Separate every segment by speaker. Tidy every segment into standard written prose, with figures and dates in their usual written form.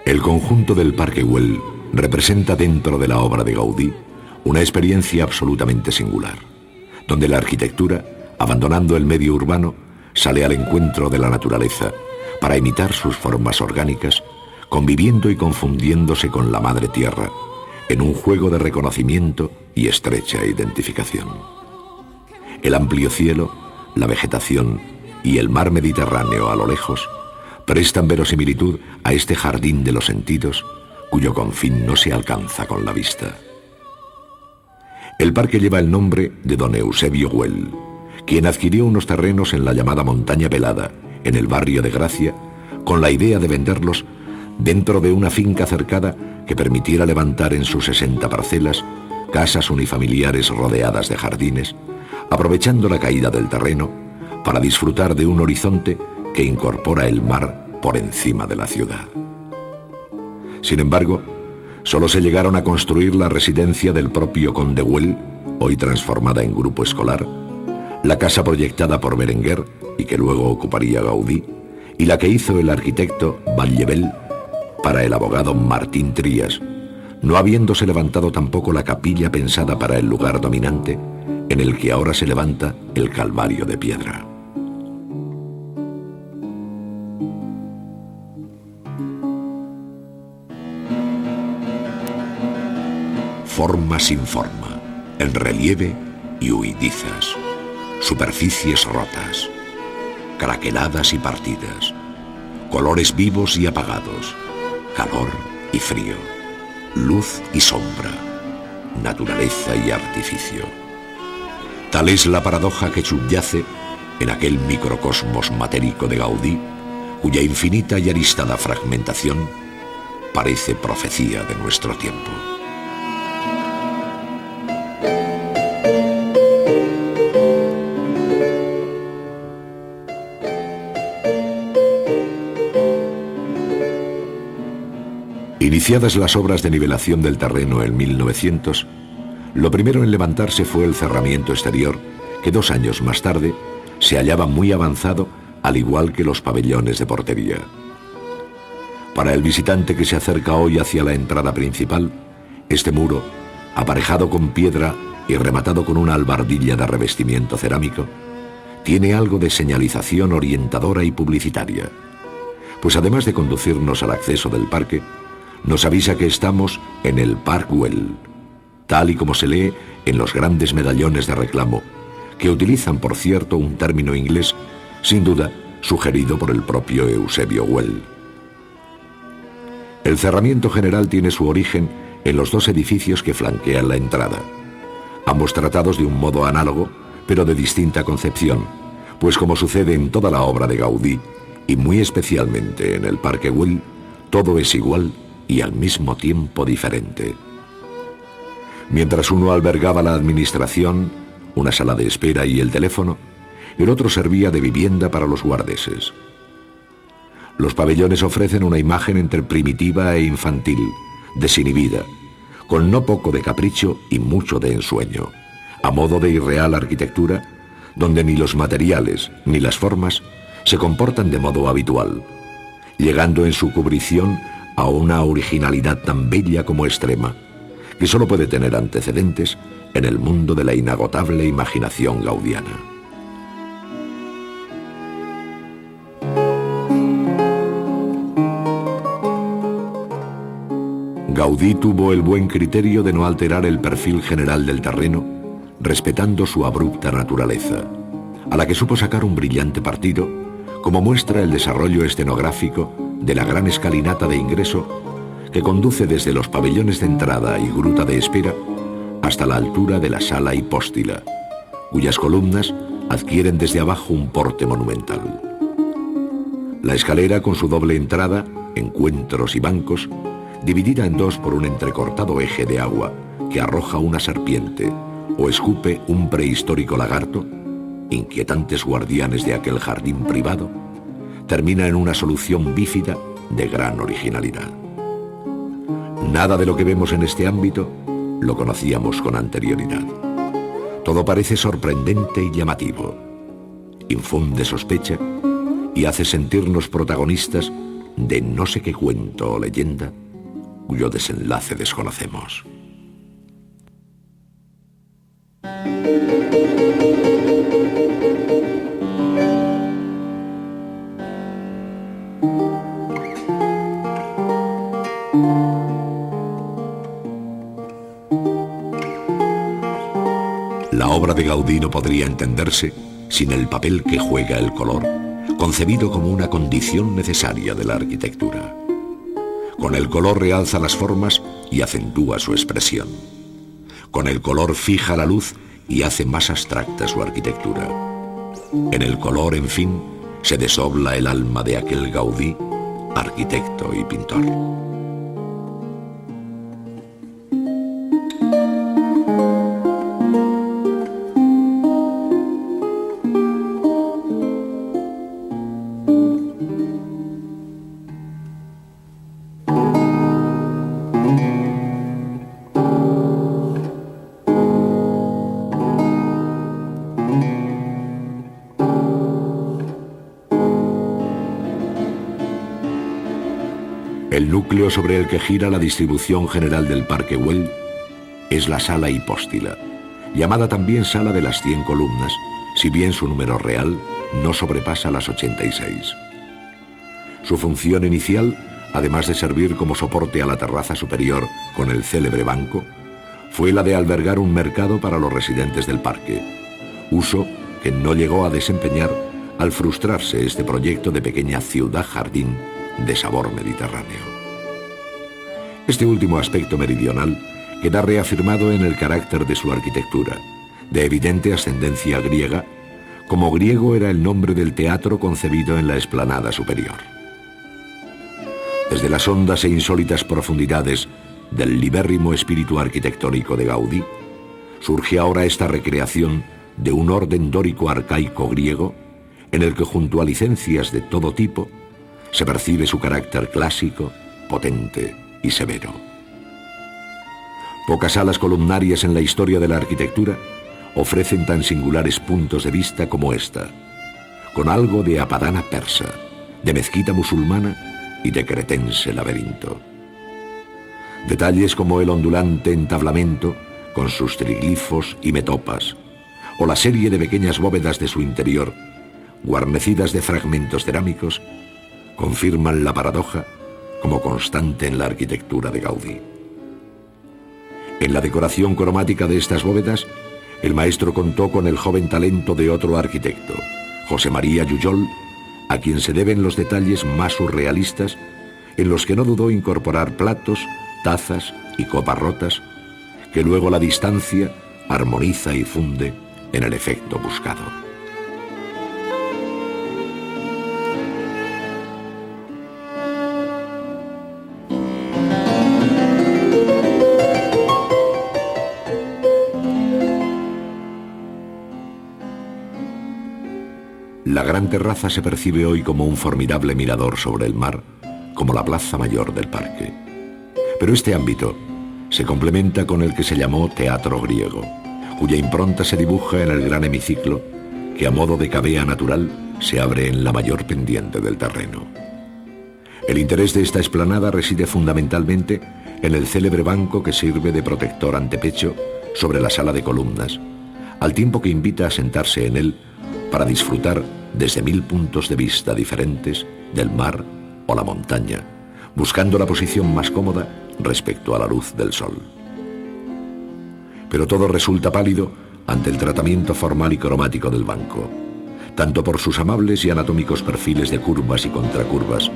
Speaker 1: El conjunto del Parque Güell representa dentro de la obra de Gaudí una experiencia absolutamente singular, donde la arquitectura, abandonando el medio urbano, sale al encuentro de la naturaleza para imitar sus formas orgánicas, conviviendo y confundiéndose con la madre tierra, en un juego de reconocimiento y estrecha identificación. El amplio cielo, la vegetación y el mar Mediterráneo a lo lejos prestan verosimilitud a este jardín de los sentidos, cuyo confín no se alcanza con la vista. El parque lleva el nombre de don Eusebio Güell, quien adquirió unos terrenos en la llamada Montaña Pelada, en el barrio de Gracia, con la idea de venderlos dentro de una finca cercada que permitiera levantar en sus 60 parcelas casas unifamiliares rodeadas de jardines, aprovechando la caída del terreno para disfrutar de un horizonte que incorpora el mar por encima de la ciudad. Sin embargo, solo se llegaron a construir la residencia del propio conde Güell, hoy transformada en grupo escolar, la casa proyectada por Berenguer y que luego ocuparía Gaudí, y la que hizo el arquitecto Batllevell para el abogado Martín Trías, no habiéndose levantado tampoco la capilla pensada para el lugar dominante en el que ahora se levanta el Calvario de piedra. Forma sin forma, en relieve y huidizas, superficies rotas, craqueladas y partidas, colores vivos y apagados, calor y frío, luz y sombra, naturaleza y artificio. Tal es la paradoja que subyace en aquel microcosmos matérico de Gaudí, cuya infinita y aristada fragmentación parece profecía de nuestro tiempo. Iniciadas las obras de nivelación del terreno en 1900, lo primero en levantarse fue el cerramiento exterior, que 2 años más tarde se hallaba muy avanzado, al igual que los pabellones de portería. Para el visitante que se acerca hoy hacia la entrada principal, este muro, aparejado con piedra y rematado con una albardilla de revestimiento cerámico, tiene algo de señalización orientadora y publicitaria, pues además de conducirnos al acceso del parque, nos avisa que estamos en el Parc Güell, tal y como se lee en los grandes medallones de reclamo, que utilizan, por cierto, un término inglés, sin duda, sugerido por el propio Eusebio Güell. El cerramiento general tiene su origen en los 2 edificios que flanquean la entrada, ambos tratados de un modo análogo, pero de distinta concepción, pues como sucede en toda la obra de Gaudí, y muy especialmente en el Parque Güell, todo es igual y al mismo tiempo diferente. Mientras uno albergaba la administración, una sala de espera y el teléfono, el otro servía de vivienda para los guardeses. Los pabellones ofrecen una imagen entre primitiva e infantil, desinhibida, con no poco de capricho y mucho de ensueño, a modo de irreal arquitectura, donde ni los materiales ni las formas se comportan de modo habitual, llegando en su cubrición a una originalidad tan bella como extrema, que solo puede tener antecedentes en el mundo de la inagotable imaginación gaudiana. Gaudí tuvo el buen criterio de no alterar el perfil general del terreno, respetando su abrupta naturaleza, a la que supo sacar un brillante partido, como muestra el desarrollo escenográfico de la gran escalinata de ingreso que conduce desde los pabellones de entrada y gruta de espera hasta la altura de la sala hipóstila, cuyas columnas adquieren desde abajo un porte monumental. La escalera, con su doble entrada, encuentros y bancos, dividida en 2 por un entrecortado eje de agua que arroja una serpiente o escupe un prehistórico lagarto, inquietantes guardianes de aquel jardín privado, termina en una solución bífida de gran originalidad. Nada de lo que vemos en este ámbito lo conocíamos con anterioridad. Todo parece sorprendente y llamativo, infunde sospecha y hace sentirnos protagonistas de no sé qué cuento o leyenda cuyo desenlace desconocemos. La obra de Gaudí no podría entenderse sin el papel que juega el color, concebido como una condición necesaria de la arquitectura. Con el color realza las formas y acentúa su expresión. Con el color fija la luz y hace más abstracta su arquitectura. En el color, en fin, se desdobla el alma de aquel Gaudí, arquitecto y pintor. El núcleo sobre el que gira la distribución general del Parque Güell es la sala hipóstila, llamada también Sala de las 100 columnas, si bien su número real no sobrepasa las 86. Su función inicial, además de servir como soporte a la terraza superior con el célebre banco, fue la de albergar un mercado para los residentes del parque, uso que no llegó a desempeñar al frustrarse este proyecto de pequeña ciudad-jardín de sabor mediterráneo. Este último aspecto meridional queda reafirmado en el carácter de su arquitectura, de evidente ascendencia griega, como griego era el nombre del teatro concebido en la explanada superior. Desde las hondas e insólitas profundidades del libérrimo espíritu arquitectónico de Gaudí, surge ahora esta recreación de un orden dórico arcaico griego en el que, junto a licencias de todo tipo, se percibe su carácter clásico, potente y severo. Pocas salas columnarias en la historia de la arquitectura ofrecen tan singulares puntos de vista como esta, con algo de apadana persa, de mezquita musulmana y de cretense laberinto. Detalles como el ondulante entablamento con sus triglifos y metopas, o la serie de pequeñas bóvedas de su interior, guarnecidas de fragmentos cerámicos, confirman la paradoja como constante en la arquitectura de Gaudí. En la decoración cromática de estas bóvedas, el maestro contó con el joven talento de otro arquitecto, José María Jujol, a quien se deben los detalles más surrealistas, en los que no dudó incorporar platos, tazas y copas rotas, que luego la distancia armoniza y funde en el efecto buscado. La gran terraza se percibe hoy como un formidable mirador sobre el mar, como la plaza mayor del parque. Pero este ámbito se complementa con el que se llamó teatro griego, cuya impronta se dibuja en el gran hemiciclo que, a modo de cavea natural, se abre en la mayor pendiente del terreno. El interés de esta explanada reside fundamentalmente en el célebre banco que sirve de protector antepecho sobre la sala de columnas, al tiempo que invita a sentarse en él para disfrutar desde 1000 puntos de vista diferentes del mar o la montaña, buscando la posición más cómoda respecto a la luz del sol. Pero todo resulta pálido ante el tratamiento formal y cromático del banco, tanto por sus amables y anatómicos perfiles de curvas y contracurvas,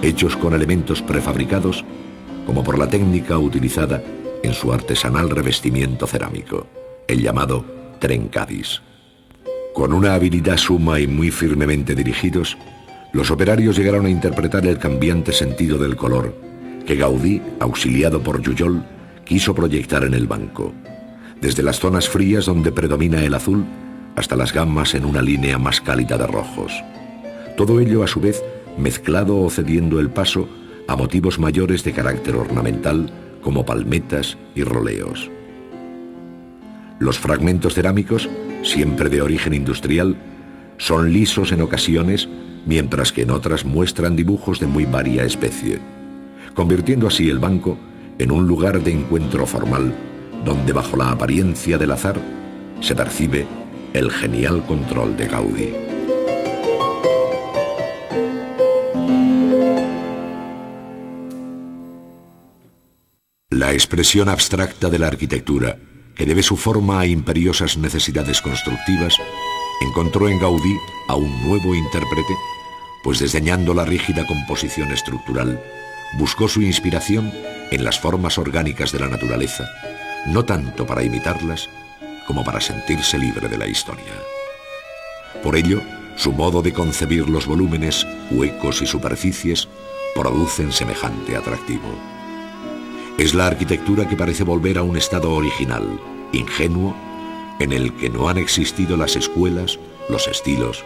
Speaker 1: hechos con elementos prefabricados, como por la técnica utilizada en su artesanal revestimiento cerámico, el llamado trencadis. Con una habilidad suma y muy firmemente dirigidos, los operarios llegaron a interpretar el cambiante sentido del color que Gaudí, auxiliado por Jujol, quiso proyectar en el banco, desde las zonas frías donde predomina el azul hasta las gamas en una línea más cálida de rojos. Todo ello, a su vez, mezclado o cediendo el paso a motivos mayores de carácter ornamental, como palmetas y roleos. Los fragmentos cerámicos, siempre de origen industrial, son lisos en ocasiones, mientras que en otras muestran dibujos de muy varia especie, convirtiendo así el banco en un lugar de encuentro formal, donde bajo la apariencia del azar se percibe el genial control de Gaudí. La expresión abstracta de la arquitectura, que debe su forma a imperiosas necesidades constructivas, encontró en Gaudí a un nuevo intérprete, pues desdeñando la rígida composición estructural, buscó su inspiración en las formas orgánicas de la naturaleza, no tanto para imitarlas, como para sentirse libre de la historia. Por ello, su modo de concebir los volúmenes, huecos y superficies producen semejante atractivo. Es la arquitectura que parece volver a un estado original, ingenuo, en el que no han existido las escuelas, los estilos,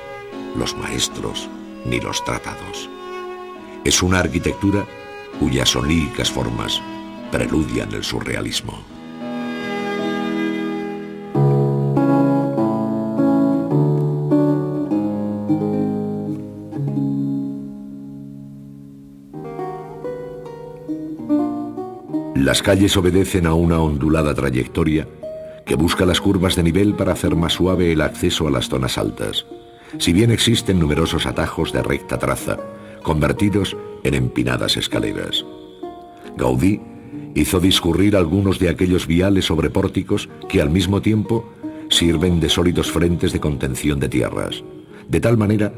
Speaker 1: los maestros ni los tratados. Es una arquitectura cuyas oníricas formas preludian el surrealismo. Las calles obedecen a una ondulada trayectoria que busca las curvas de nivel para hacer más suave el acceso a las zonas altas, si bien existen numerosos atajos de recta traza, convertidos en empinadas escaleras. Gaudí hizo discurrir algunos de aquellos viales sobre pórticos que al mismo tiempo sirven de sólidos frentes de contención de tierras, de tal manera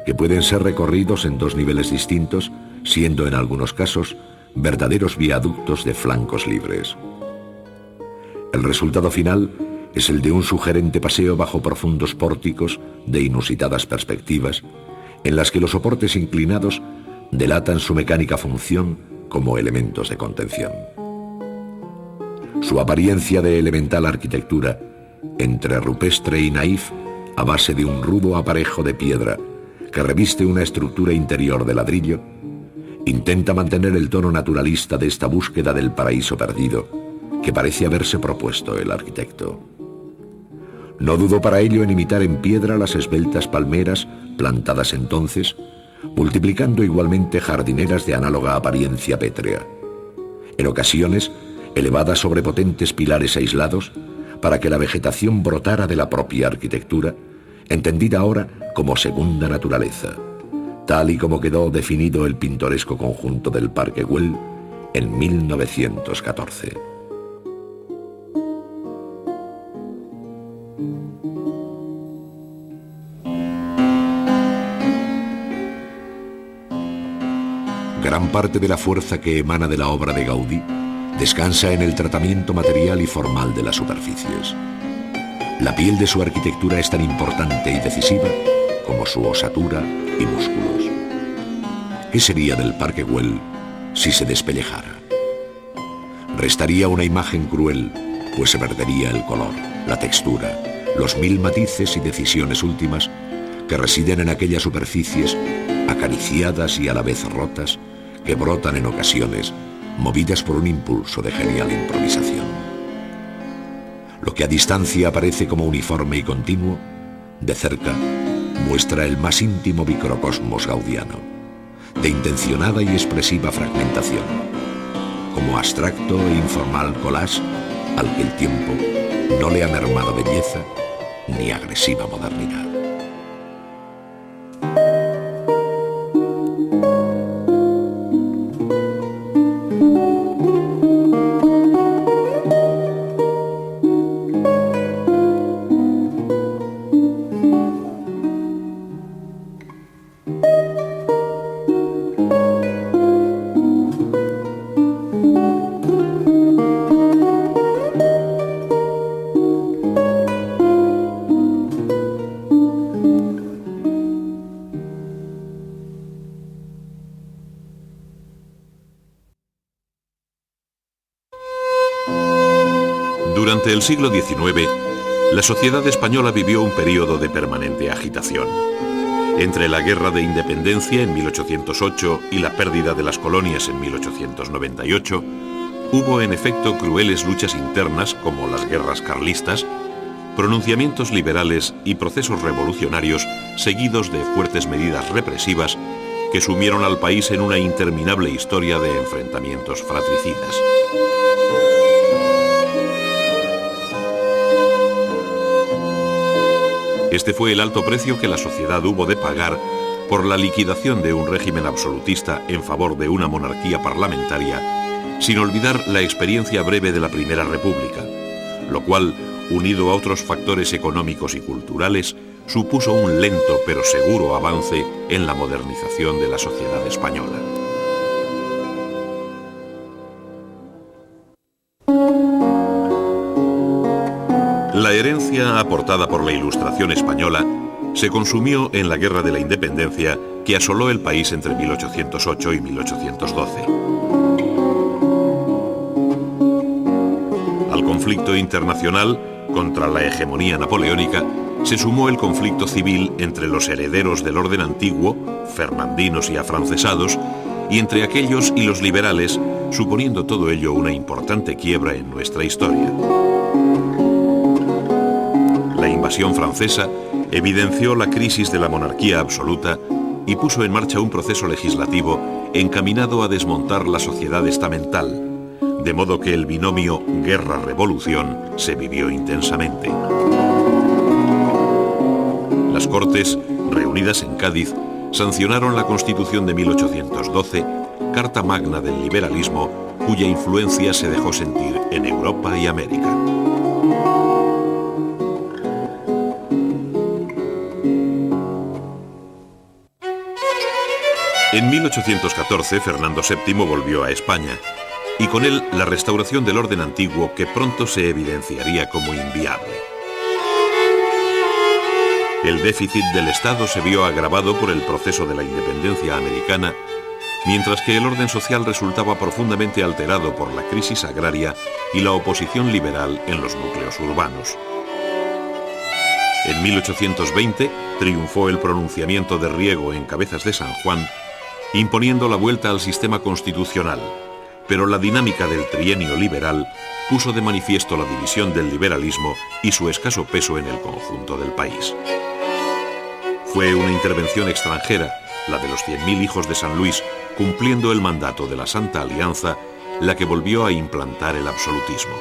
Speaker 1: que pueden ser recorridos en dos niveles distintos, siendo en algunos casos verdaderos viaductos de flancos libres. El resultado final es el de un sugerente paseo bajo profundos pórticos de inusitadas perspectivas, en las que los soportes inclinados delatan su mecánica función como elementos de contención. Su apariencia de elemental arquitectura, entre rupestre y naif, a base de un rudo aparejo de piedra que reviste una estructura interior de ladrillo, intenta mantener el tono naturalista de esta búsqueda del paraíso perdido que parece haberse propuesto el arquitecto. No dudó para ello en imitar en piedra las esbeltas palmeras plantadas entonces, multiplicando igualmente jardineras de análoga apariencia pétrea, en ocasiones elevadas sobre potentes pilares aislados para que la vegetación brotara de la propia arquitectura, entendida ahora como segunda naturaleza, tal y como quedó definido el pintoresco conjunto del Parque Güell en 1914. Gran parte de la fuerza que emana de la obra de Gaudí descansa en el tratamiento material y formal de las superficies. La piel de su arquitectura es tan importante y decisiva como su osatura y músculos. ¿Qué sería del Parque Güell si se despellejara? Restaría una imagen cruel, pues se perdería el color, la textura, los mil matices y decisiones últimas que residen en aquellas superficies acariciadas y a la vez rotas, que brotan en ocasiones, movidas por un impulso de genial improvisación. Lo que a distancia aparece como uniforme y continuo, de cerca muestra el más íntimo microcosmos gaudiano, de intencionada y expresiva fragmentación, como abstracto e informal collage al que el tiempo no le ha mermado belleza ni agresiva modernidad.
Speaker 2: Durante el siglo XIX, La sociedad española vivió un periodo de permanente agitación. Entre la Guerra de Independencia en 1808 y la pérdida de las colonias en 1898, hubo en efecto crueles luchas internas como las guerras carlistas, pronunciamientos liberales y procesos revolucionarios seguidos de fuertes medidas represivas que sumieron al país en una interminable historia de enfrentamientos fratricidas. Este fue el alto precio que la sociedad hubo de pagar por la liquidación de un régimen absolutista en favor de una monarquía parlamentaria, sin olvidar la experiencia breve de la Primera República, lo cual, unido a otros factores económicos y culturales, supuso un lento pero seguro avance en la modernización de la sociedad española. La herencia aportada por la Ilustración española se consumió en la Guerra de la Independencia que asoló el país entre 1808 y 1812. Al conflicto internacional contra la hegemonía napoleónica se sumó el conflicto civil entre los herederos del orden antiguo, fernandinos y afrancesados, y entre aquellos y los liberales, suponiendo todo ello una importante quiebra en nuestra historia. La invasión francesa evidenció la crisis de la monarquía absoluta y puso en marcha un proceso legislativo encaminado a desmontar la sociedad estamental, de modo que el binomio guerra-revolución se vivió intensamente. Las Cortes, reunidas en Cádiz, sancionaron la Constitución de 1812, Carta Magna del liberalismo, cuya influencia se dejó sentir en Europa y América. En 1814, Fernando VII volvió a España, y con él la restauración del orden antiguo que pronto se evidenciaría como inviable. El déficit del Estado se vio agravado por el proceso de la independencia americana, mientras que el orden social resultaba profundamente alterado por la crisis agraria y la oposición liberal en los núcleos urbanos. En 1820 triunfó el pronunciamiento de Riego en Cabezas de San Juan, imponiendo la vuelta al sistema constitucional, pero la dinámica del trienio liberal puso de manifiesto la división del liberalismo y su escaso peso en el conjunto del país. Fue una intervención extranjera, la de los 100.000 hijos de San Luis, cumpliendo el mandato de la Santa Alianza, la que volvió a implantar el absolutismo.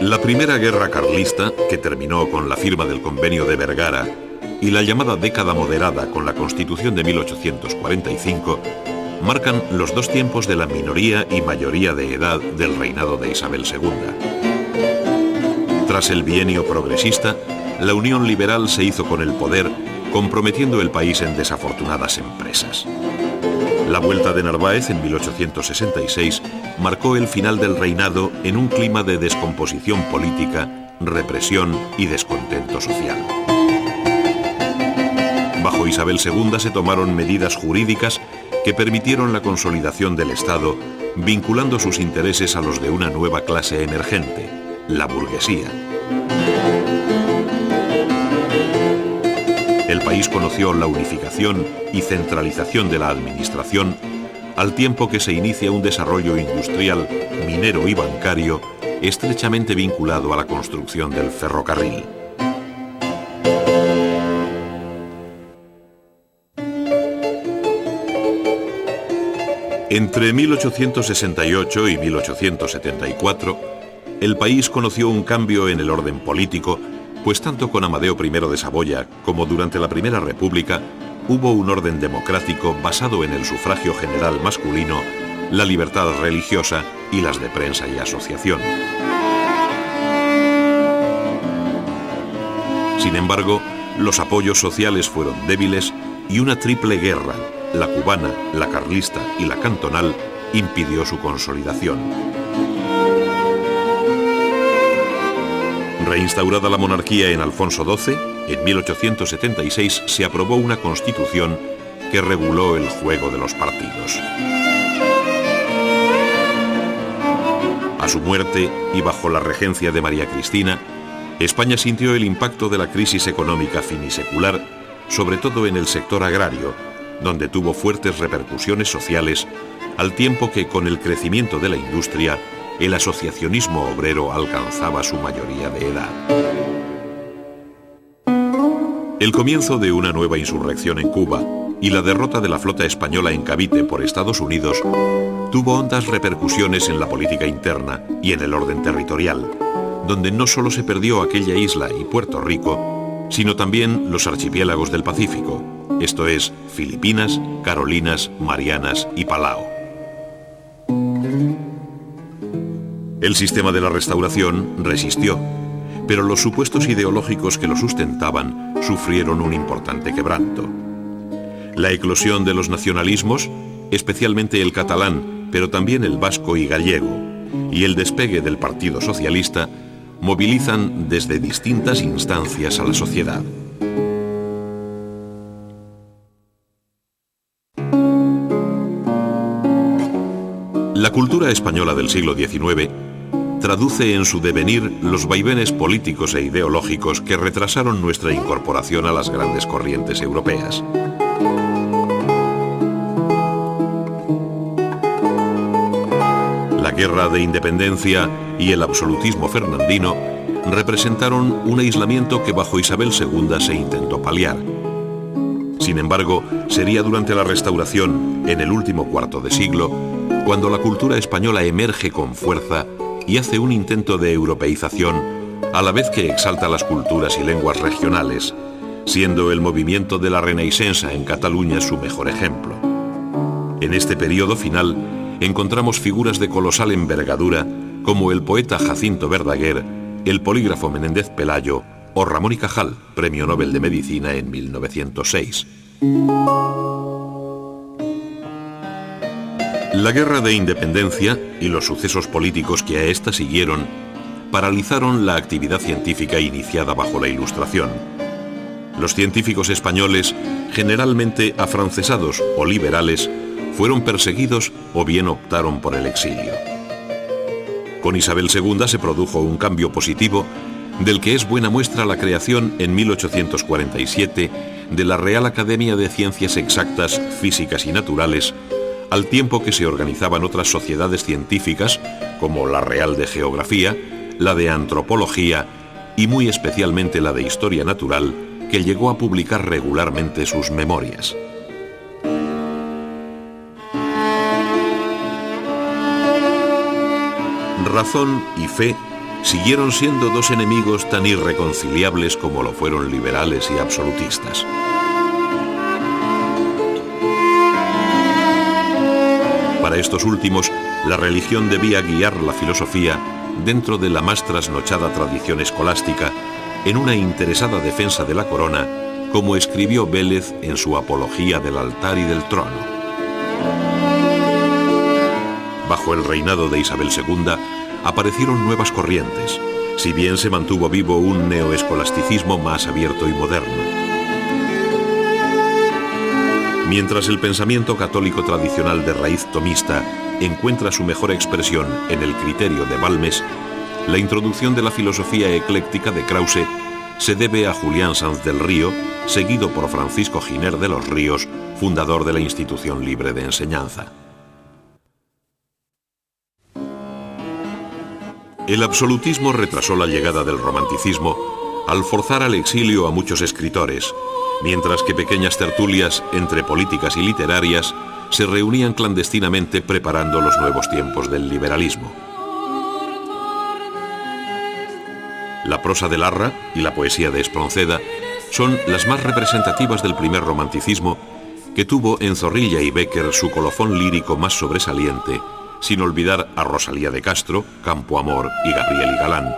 Speaker 2: La primera guerra carlista, que terminó con la firma del Convenio de Vergara, y la llamada década moderada con la Constitución de 1845, marcan los dos tiempos de la minoría y mayoría de edad del reinado de Isabel II. Tras el bienio progresista, la Unión Liberal se hizo con el poder, comprometiendo el país en desafortunadas empresas. La vuelta de Narváez en 1866 marcó el final del reinado en un clima de descomposición política, represión y descontento social. Bajo Isabel II se tomaron medidas jurídicas que permitieron la consolidación del Estado, vinculando sus intereses a los de una nueva clase emergente, la burguesía. El país conoció la unificación y centralización de la administración, al tiempo que se inicia un desarrollo industrial, minero y bancario estrechamente vinculado a la construcción del ferrocarril. Entre 1868 y 1874, el país conoció un cambio en el orden político, pues tanto con Amadeo I de Saboya como durante la Primera República hubo un orden democrático basado en el sufragio general masculino, la libertad religiosa y las de prensa y asociación. Sin embargo, los apoyos sociales fueron débiles y una triple guerra, la cubana, la carlista y la cantonal, impidió su consolidación. Reinstaurada la monarquía en Alfonso XII, en 1876 se aprobó una constitución que reguló el juego de los partidos. A su muerte y bajo la regencia de María Cristina, España sintió el impacto de la crisis económica finisecular, sobre todo en el sector agrario, donde tuvo fuertes repercusiones sociales, al tiempo que con el crecimiento de la industria, el asociacionismo obrero alcanzaba su mayoría de edad. El comienzo de una nueva insurrección en Cuba y la derrota de la flota española en Cavite por Estados Unidos tuvo hondas repercusiones en la política interna y en el orden territorial, donde no solo se perdió aquella isla y Puerto Rico, sino también los archipiélagos del Pacífico, esto es, Filipinas, Carolinas, Marianas y Palau. El sistema de la Restauración resistió, pero los supuestos ideológicos que lo sustentaban sufrieron un importante quebranto. La eclosión de los nacionalismos, especialmente el catalán, pero también el vasco y gallego, y el despegue del Partido Socialista, movilizan desde distintas instancias a la sociedad. La cultura española del siglo XIX traduce en su devenir los vaivenes políticos e ideológicos que retrasaron nuestra incorporación a las grandes corrientes europeas. La Guerra de Independencia y el absolutismo fernandino representaron un aislamiento que bajo Isabel II se intentó paliar. Sin embargo, sería durante la Restauración, en el último cuarto de siglo, cuando la cultura española emerge con fuerza y hace un intento de europeización, a la vez que exalta las culturas y lenguas regionales, siendo el movimiento de la Renaixença en Cataluña su mejor ejemplo. En este periodo final encontramos figuras de colosal envergadura como el poeta Jacinto Verdaguer, el polígrafo Menéndez Pelayo o Ramón y Cajal, Premio Nobel de Medicina en 1906. La Guerra de Independencia y los sucesos políticos que a esta siguieron paralizaron la actividad científica iniciada bajo la Ilustración. Los científicos españoles, generalmente afrancesados o liberales, fueron perseguidos o bien optaron por el exilio. Con Isabel II se produjo un cambio positivo, del que es buena muestra la creación en 1847 de la Real Academia de Ciencias Exactas, Físicas y Naturales, al tiempo que se organizaban otras sociedades científicas, como la Real de Geografía, la de Antropología y muy especialmente la de Historia Natural, que llegó a publicar regularmente sus memorias. Razón y fe siguieron siendo dos enemigos tan irreconciliables como lo fueron liberales y absolutistas. Para estos últimos, la religión debía guiar la filosofía dentro de la más trasnochada tradición escolástica, en una interesada defensa de la corona, como escribió Vélez en su Apología del altar y del trono. Bajo el reinado de Isabel II, aparecieron nuevas corrientes, si bien se mantuvo vivo un neoescolasticismo más abierto y moderno. Mientras el pensamiento católico tradicional de raíz tomista encuentra su mejor expresión en el criterio de Balmes, la introducción de la filosofía ecléctica de Krause se debe a Julián Sanz del Río, seguido por Francisco Giner de los Ríos, fundador de la Institución Libre de Enseñanza. El absolutismo retrasó la llegada del romanticismo al forzar al exilio a muchos escritores, mientras que pequeñas tertulias entre políticas y literarias se reunían clandestinamente preparando los nuevos tiempos del liberalismo. La prosa de Larra y la poesía de Espronceda son las más representativas del primer romanticismo, que tuvo en Zorrilla y Bécquer su colofón lírico más sobresaliente, sin olvidar a Rosalía de Castro, Campo Amor y Gabriel y Galán.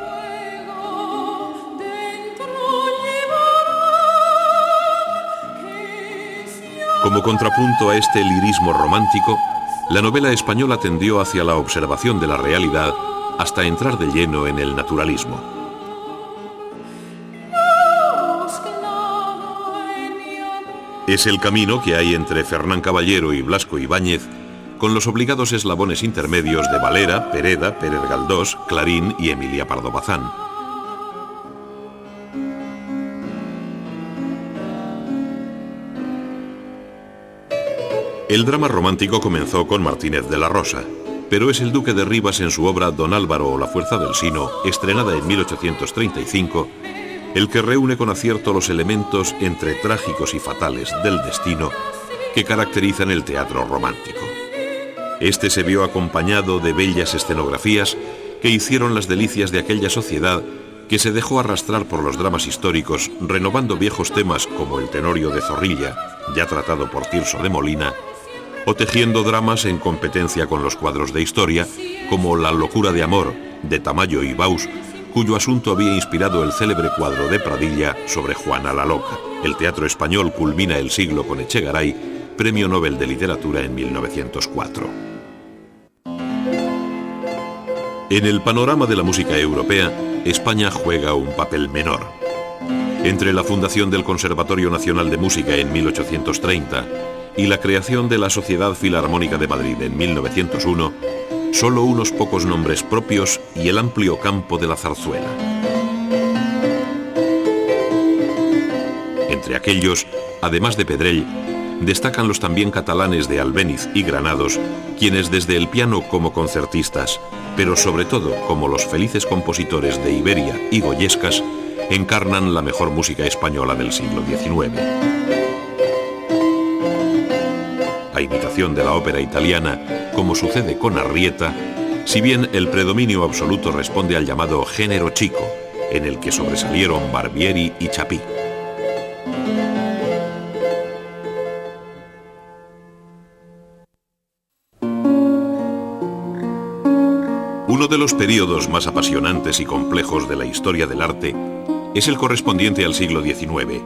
Speaker 2: Como contrapunto a este lirismo romántico, la novela española tendió hacia la observación de la realidad hasta entrar de lleno en el naturalismo. Es el camino que hay entre Fernán Caballero y Blasco Ibáñez con los obligados eslabones intermedios de Valera, Pereda, Pérez Galdós, Clarín y Emilia Pardo Bazán. El drama romántico comenzó con Martínez de la Rosa, pero es el duque de Rivas en su obra Don Álvaro o la fuerza del Sino, estrenada en 1835, el que reúne con acierto los elementos entre trágicos y fatales del destino que caracterizan el teatro romántico. Este se vio acompañado de bellas escenografías que hicieron las delicias de aquella sociedad que se dejó arrastrar por los dramas históricos, renovando viejos temas como el Tenorio de Zorrilla, ya tratado por Tirso de Molina, o tejiendo dramas en competencia con los cuadros de historia, como La locura de amor, de Tamayo y Baus, cuyo asunto había inspirado el célebre cuadro de Pradilla sobre Juana la Loca. El teatro español culmina el siglo con Echegaray, Premio Nobel de Literatura en 1904. En el panorama de la música europea, España juega un papel menor. Entre la fundación del Conservatorio Nacional de Música en 1830 y la creación de la Sociedad Filarmónica de Madrid en 1901, solo unos pocos nombres propios y el amplio campo de la zarzuela. Entre aquellos, además de Pedrell, destacan los también catalanes de Albéniz y Granados, quienes desde el piano como concertistas, pero sobre todo como los felices compositores de Iberia y Goyescas, encarnan la mejor música española del siglo XIX. A imitación de la ópera italiana, como sucede con Arrieta, si bien el predominio absoluto responde al llamado género chico, en el que sobresalieron Barbieri y Chapí. Uno de los períodos más apasionantes y complejos de la historia del arte es el correspondiente al siglo XIX,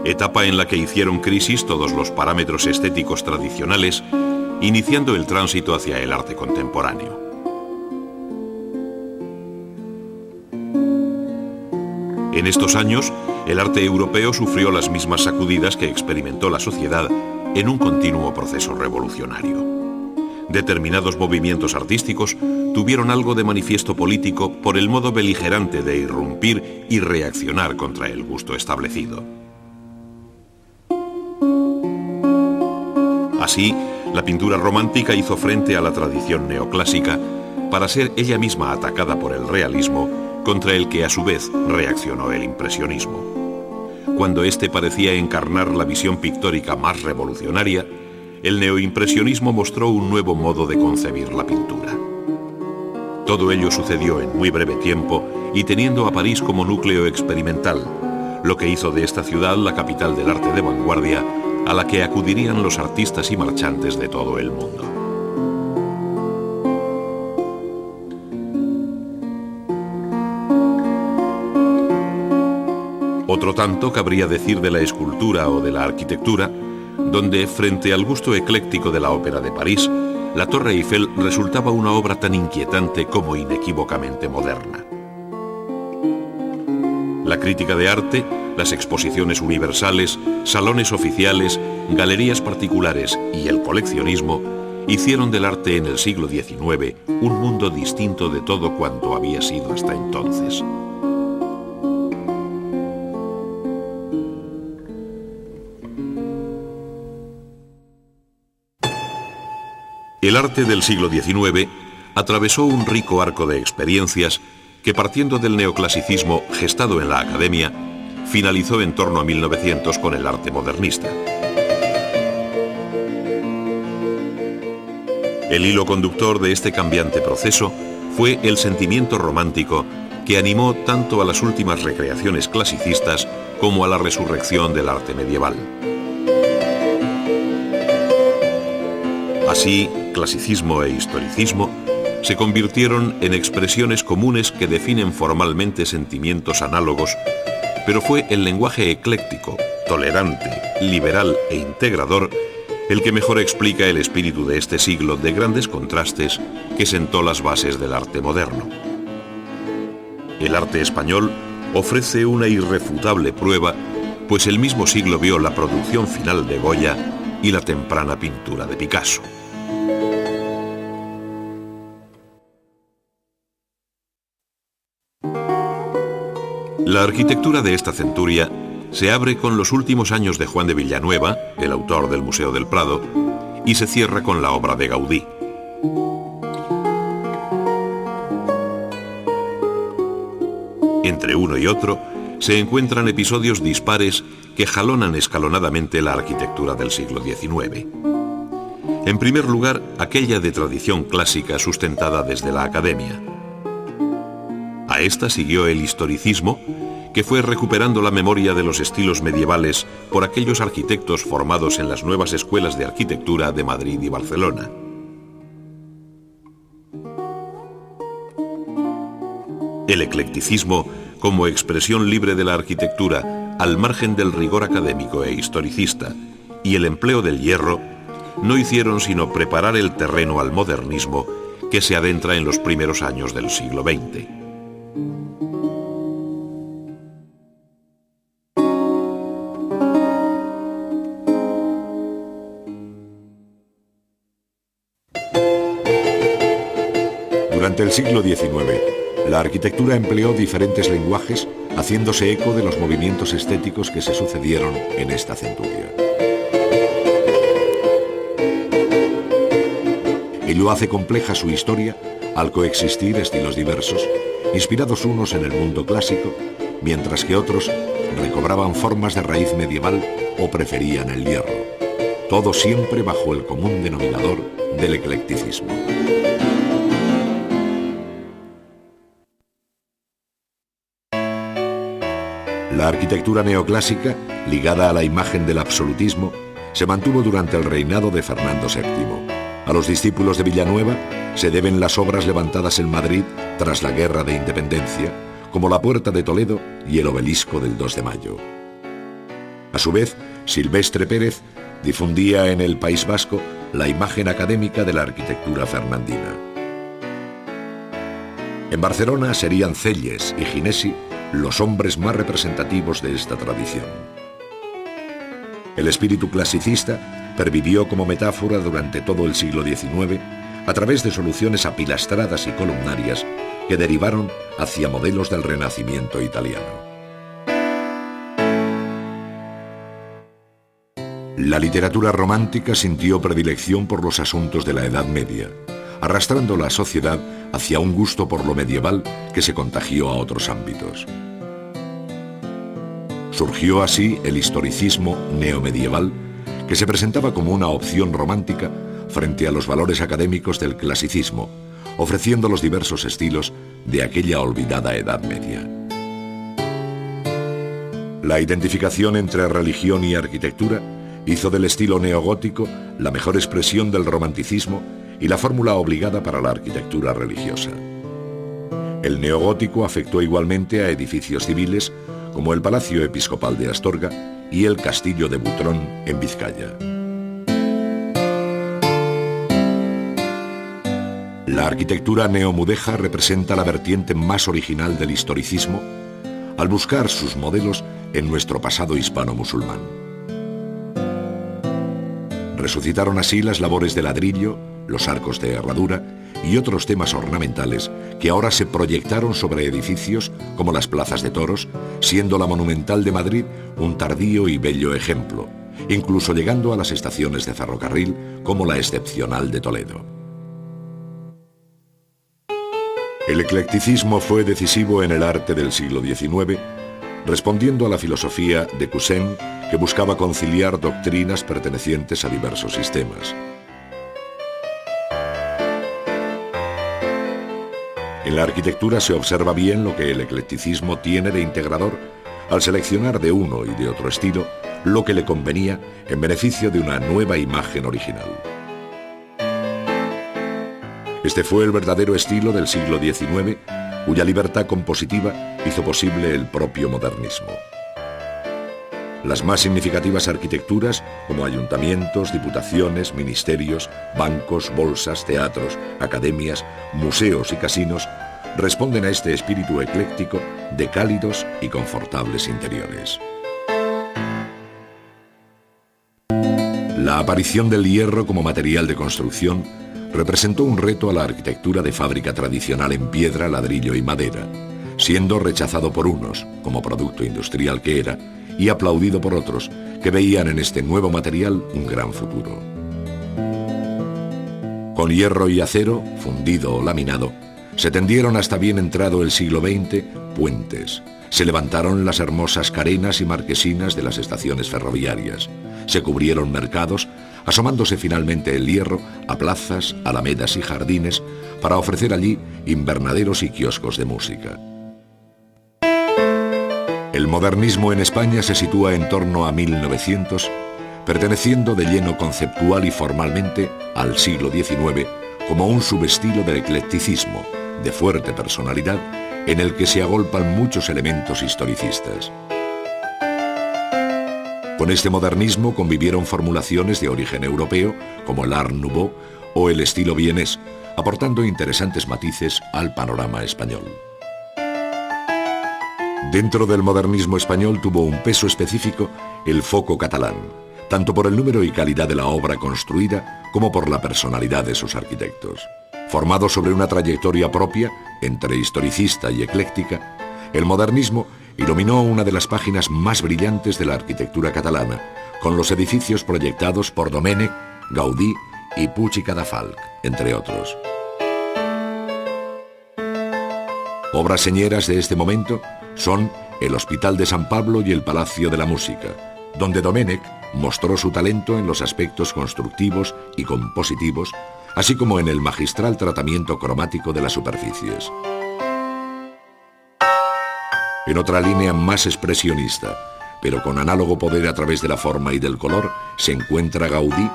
Speaker 2: etapa en la que hicieron crisis todos los parámetros estéticos tradicionales, iniciando el tránsito hacia el arte contemporáneo. En estos años, el arte europeo sufrió las mismas sacudidas que experimentó la sociedad en un continuo proceso revolucionario. Determinados movimientos artísticos tuvieron algo de manifiesto político por el modo beligerante de irrumpir y reaccionar contra el gusto establecido. Así, la pintura romántica hizo frente a la tradición neoclásica para ser ella misma atacada por el realismo, contra el que a su vez reaccionó el impresionismo. Cuando éste parecía encarnar la visión pictórica más revolucionaria, el neoimpresionismo mostró un nuevo modo de concebir la pintura. Todo ello sucedió en muy breve tiempo y teniendo a París como núcleo experimental, lo que hizo de esta ciudad la capital del arte de vanguardia, a la que acudirían los artistas y marchantes de todo el mundo. Otro tanto cabría decir de la escultura o de la arquitectura, donde, frente al gusto ecléctico de la Ópera de París, la Torre Eiffel resultaba una obra tan inquietante como inequívocamente moderna. La crítica de arte, las exposiciones universales, salones oficiales, galerías particulares y el coleccionismo hicieron del arte en el siglo XIX un mundo distinto de todo cuanto había sido hasta entonces. El arte del siglo XIX atravesó un rico arco de experiencias que, partiendo del neoclasicismo gestado en la Academia, finalizó en torno a 1900 con el arte modernista. El hilo conductor de este cambiante proceso fue el sentimiento romántico que animó tanto a las últimas recreaciones clasicistas como a la resurrección del arte medieval. Así, clasicismo e historicismo se convirtieron en expresiones comunes que definen formalmente sentimientos análogos, pero fue el lenguaje ecléctico, tolerante, liberal e integrador el que mejor explica el espíritu de este siglo de grandes contrastes que sentó las bases del arte moderno. El arte español ofrece una irrefutable prueba, pues el mismo siglo vio la producción final de Goya y la temprana pintura de Picasso. La arquitectura de esta centuria se abre con los últimos años de Juan de Villanueva, el autor del Museo del Prado, y se cierra con la obra de Gaudí. Entre uno y otro se encuentran episodios dispares que jalonan escalonadamente la arquitectura del siglo XIX. En primer lugar, aquella de tradición clásica sustentada desde la Academia. A esta siguió el historicismo, que fue recuperando la memoria de los estilos medievales por aquellos arquitectos formados en las nuevas escuelas de arquitectura de Madrid y Barcelona. El eclecticismo, como expresión libre de la arquitectura, al margen del rigor académico e historicista, y el empleo del hierro, no hicieron sino preparar el terreno al modernismo que se adentra en los primeros años del siglo XX.
Speaker 1: Durante el siglo XIX, la arquitectura empleó diferentes lenguajes, haciéndose eco de los movimientos estéticos que se sucedieron en esta centuria. Ello hace compleja su historia al coexistir estilos diversos, inspirados unos en el mundo clásico, mientras que otros recobraban formas de raíz medieval o preferían el hierro. Todo siempre bajo el común denominador del eclecticismo. La arquitectura neoclásica, ligada a la imagen del absolutismo, se mantuvo durante el reinado de Fernando VII. A los discípulos de Villanueva se deben las obras levantadas en Madrid tras la Guerra de Independencia, como la Puerta de Toledo y el Obelisco del 2 de Mayo. A su vez, Silvestre Pérez difundía en el País Vasco la imagen académica de la arquitectura fernandina. En Barcelona serían Celles y Ginesi los hombres más representativos de esta tradición. El espíritu clasicista pervivió como metáfora durante todo el siglo XIX a través de soluciones apilastradas y columnarias que derivaron hacia modelos del Renacimiento italiano. La literatura romántica sintió predilección por los asuntos de la Edad Media, arrastrando la sociedad hacia un gusto por lo medieval que se contagió a otros ámbitos. Surgió así el historicismo neomedieval, que se presentaba como una opción romántica frente a los valores académicos del clasicismo, ofreciendo los diversos estilos de aquella olvidada Edad Media. La identificación entre religión y arquitectura hizo del estilo neogótico la mejor expresión del romanticismo y la fórmula obligada para la arquitectura religiosa. El neogótico afectó igualmente a edificios civiles como el Palacio Episcopal de Astorga y el Castillo de Butrón en Vizcaya. La arquitectura neomudéjar representa la vertiente más original del historicismo al buscar sus modelos en nuestro pasado hispano-musulmán. Resucitaron así las labores de ladrillo, los arcos de herradura y otros temas ornamentales que ahora se proyectaron sobre edificios como las plazas de toros, siendo la Monumental de Madrid un tardío y bello ejemplo, incluso llegando a las estaciones de ferrocarril como la excepcional de Toledo. El eclecticismo fue decisivo en el arte del siglo XIX, respondiendo a la filosofía de Cousin, que buscaba conciliar doctrinas pertenecientes a diversos sistemas. En la arquitectura se observa bien lo que el eclecticismo tiene de integrador al seleccionar de uno y de otro estilo lo que le convenía en beneficio de una nueva imagen original. Este fue el verdadero estilo del siglo XIX, cuya libertad compositiva hizo posible el propio modernismo. Las más significativas arquitecturas, como ayuntamientos, diputaciones, ministerios, bancos, bolsas, teatros, academias, museos y casinos, responden a este espíritu ecléctico de cálidos y confortables interiores. La aparición del hierro como material de construcción representó un reto a la arquitectura de fábrica tradicional en piedra, ladrillo y madera, siendo rechazado por unos, como producto industrial que era, y aplaudido por otros, que veían en este nuevo material un gran futuro. Con hierro y acero, fundido o laminado, se tendieron hasta bien entrado el siglo XX puentes. Se levantaron las hermosas carenas y marquesinas de las estaciones ferroviarias. Se cubrieron mercados, asomándose finalmente el hierro a plazas, alamedas y jardines para ofrecer allí invernaderos y kioscos de música. El modernismo en España se sitúa en torno a 1900, perteneciendo de lleno conceptual y formalmente al siglo XIX como un subestilo del eclecticismo, de fuerte personalidad, en el que se agolpan muchos elementos historicistas. Con este modernismo convivieron formulaciones de origen europeo, como el Art Nouveau o el estilo vienés, aportando interesantes matices al panorama español. Dentro del modernismo español tuvo un peso específico el foco catalán, tanto por el número y calidad de la obra construida como por la personalidad de sus arquitectos. Formado sobre una trayectoria propia, entre historicista y ecléctica, el modernismo iluminó una de las páginas más brillantes de la arquitectura catalana, con los edificios proyectados por Domènech, Gaudí y Puig i Cadafalch, entre otros. Obras señeras de este momento son el Hospital de San Pablo y el Palacio de la Música, donde Domènech mostró su talento en los aspectos constructivos y compositivos, así como en el magistral tratamiento cromático de las superficies. En otra línea más expresionista, pero con análogo poder a través de la forma y del color, se encuentra Gaudí,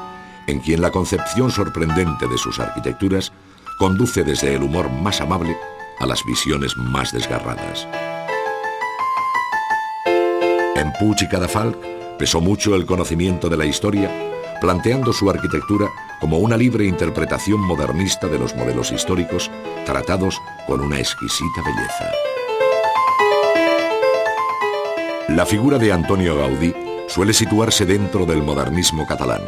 Speaker 1: en quien la concepción sorprendente de sus arquitecturas conduce desde el humor más amable a las visiones más desgarradas. En Puig i Cadafalch pesó mucho el conocimiento de la historia, planteando su arquitectura como una libre interpretación modernista de los modelos históricos, tratados con una exquisita belleza. La figura de Antonio Gaudí suele situarse dentro del modernismo catalán,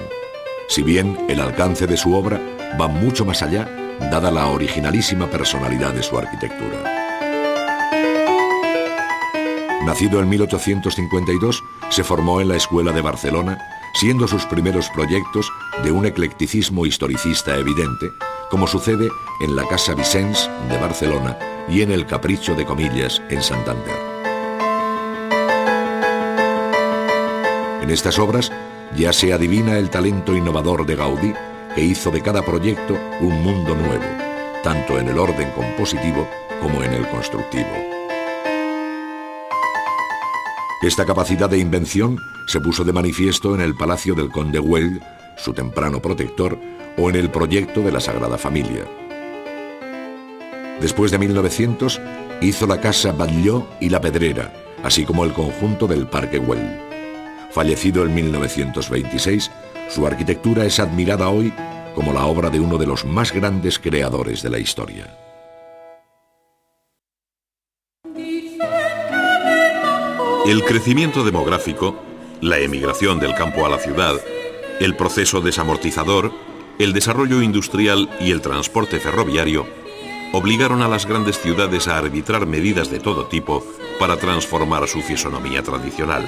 Speaker 1: si bien el alcance de su obra va mucho más allá, dada la originalísima personalidad de su arquitectura. Nacido en 1852, se formó en la Escuela de Barcelona, siendo sus primeros proyectos de un eclecticismo historicista evidente, como sucede en la Casa Vicens de Barcelona y en el Capricho de Comillas en Santander. En estas obras ya se adivina el talento innovador de Gaudí, que hizo de cada proyecto un mundo nuevo, tanto en el orden compositivo como en el constructivo. Esta capacidad de invención se puso de manifiesto en el Palacio del Conde Güell, su temprano protector, o en el proyecto de la Sagrada Familia. Después de 1900, hizo la Casa Batlló y la Pedrera, así como el conjunto del Parque Güell. Fallecido en 1926, su arquitectura es admirada hoy como la obra de uno de los más grandes creadores de la historia.
Speaker 2: El crecimiento demográfico, la emigración del campo a la ciudad, el proceso desamortizador, el desarrollo industrial y el transporte ferroviario obligaron a las grandes ciudades a arbitrar medidas de todo tipo para transformar su fisonomía tradicional.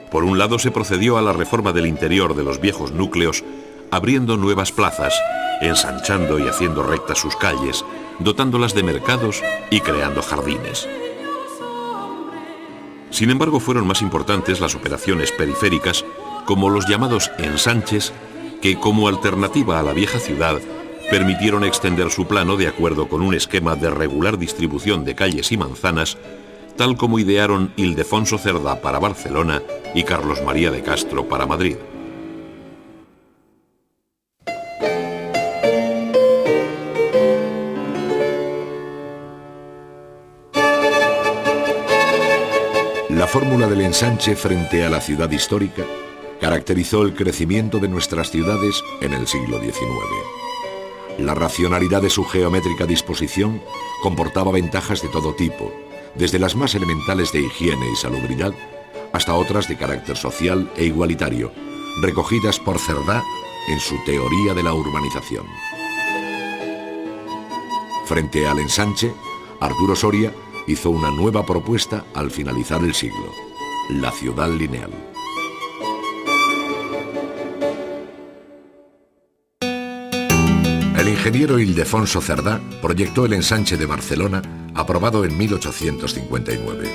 Speaker 2: Por un lado, se procedió a la reforma del interior de los viejos núcleos, abriendo nuevas plazas, ensanchando y haciendo rectas sus calles, dotándolas de mercados y creando jardines. Sin embargo, fueron más importantes las operaciones periféricas, como los llamados ensanches, que como alternativa a la vieja ciudad, permitieron extender su plano de acuerdo con un esquema de regular distribución de calles y manzanas, tal como idearon Ildefonso Cerdá para Barcelona y Carlos María de Castro para Madrid.
Speaker 1: La fórmula del ensanche frente a la ciudad histórica caracterizó el crecimiento de nuestras ciudades en el siglo XIX. La racionalidad de su geométrica disposición comportaba ventajas de todo tipo, desde las más elementales de higiene y salubridad hasta otras de carácter social e igualitario, recogidas por Cerdá en su teoría de la urbanización. Frente al ensanche, Arturo Soria hizo una nueva propuesta al finalizar el siglo: la ciudad lineal. El ingeniero Ildefonso Cerdá proyectó el ensanche de Barcelona, aprobado en 1859.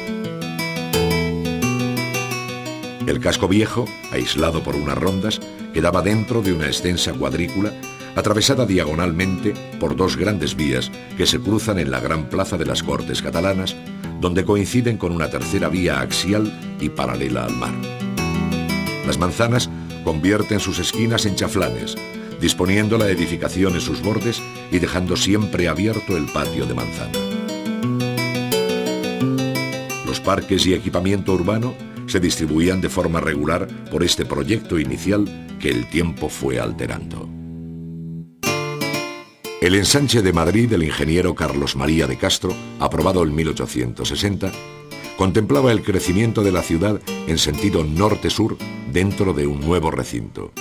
Speaker 1: El casco viejo, aislado por unas rondas, quedaba dentro de una extensa cuadrícula atravesada diagonalmente por dos grandes vías que se cruzan en la gran plaza de las Cortes catalanas, donde coinciden con una tercera vía axial y paralela al mar. Las manzanas convierten sus esquinas en chaflanes, disponiendo la edificación en sus bordes y dejando siempre abierto el patio de manzana. Los parques y equipamiento urbano se distribuían de forma regular por este proyecto inicial que el tiempo fue alterando. El ensanche de Madrid del ingeniero Carlos María de Castro, aprobado en 1860, contemplaba el crecimiento de la ciudad en sentido norte-sur dentro de un nuevo recinto.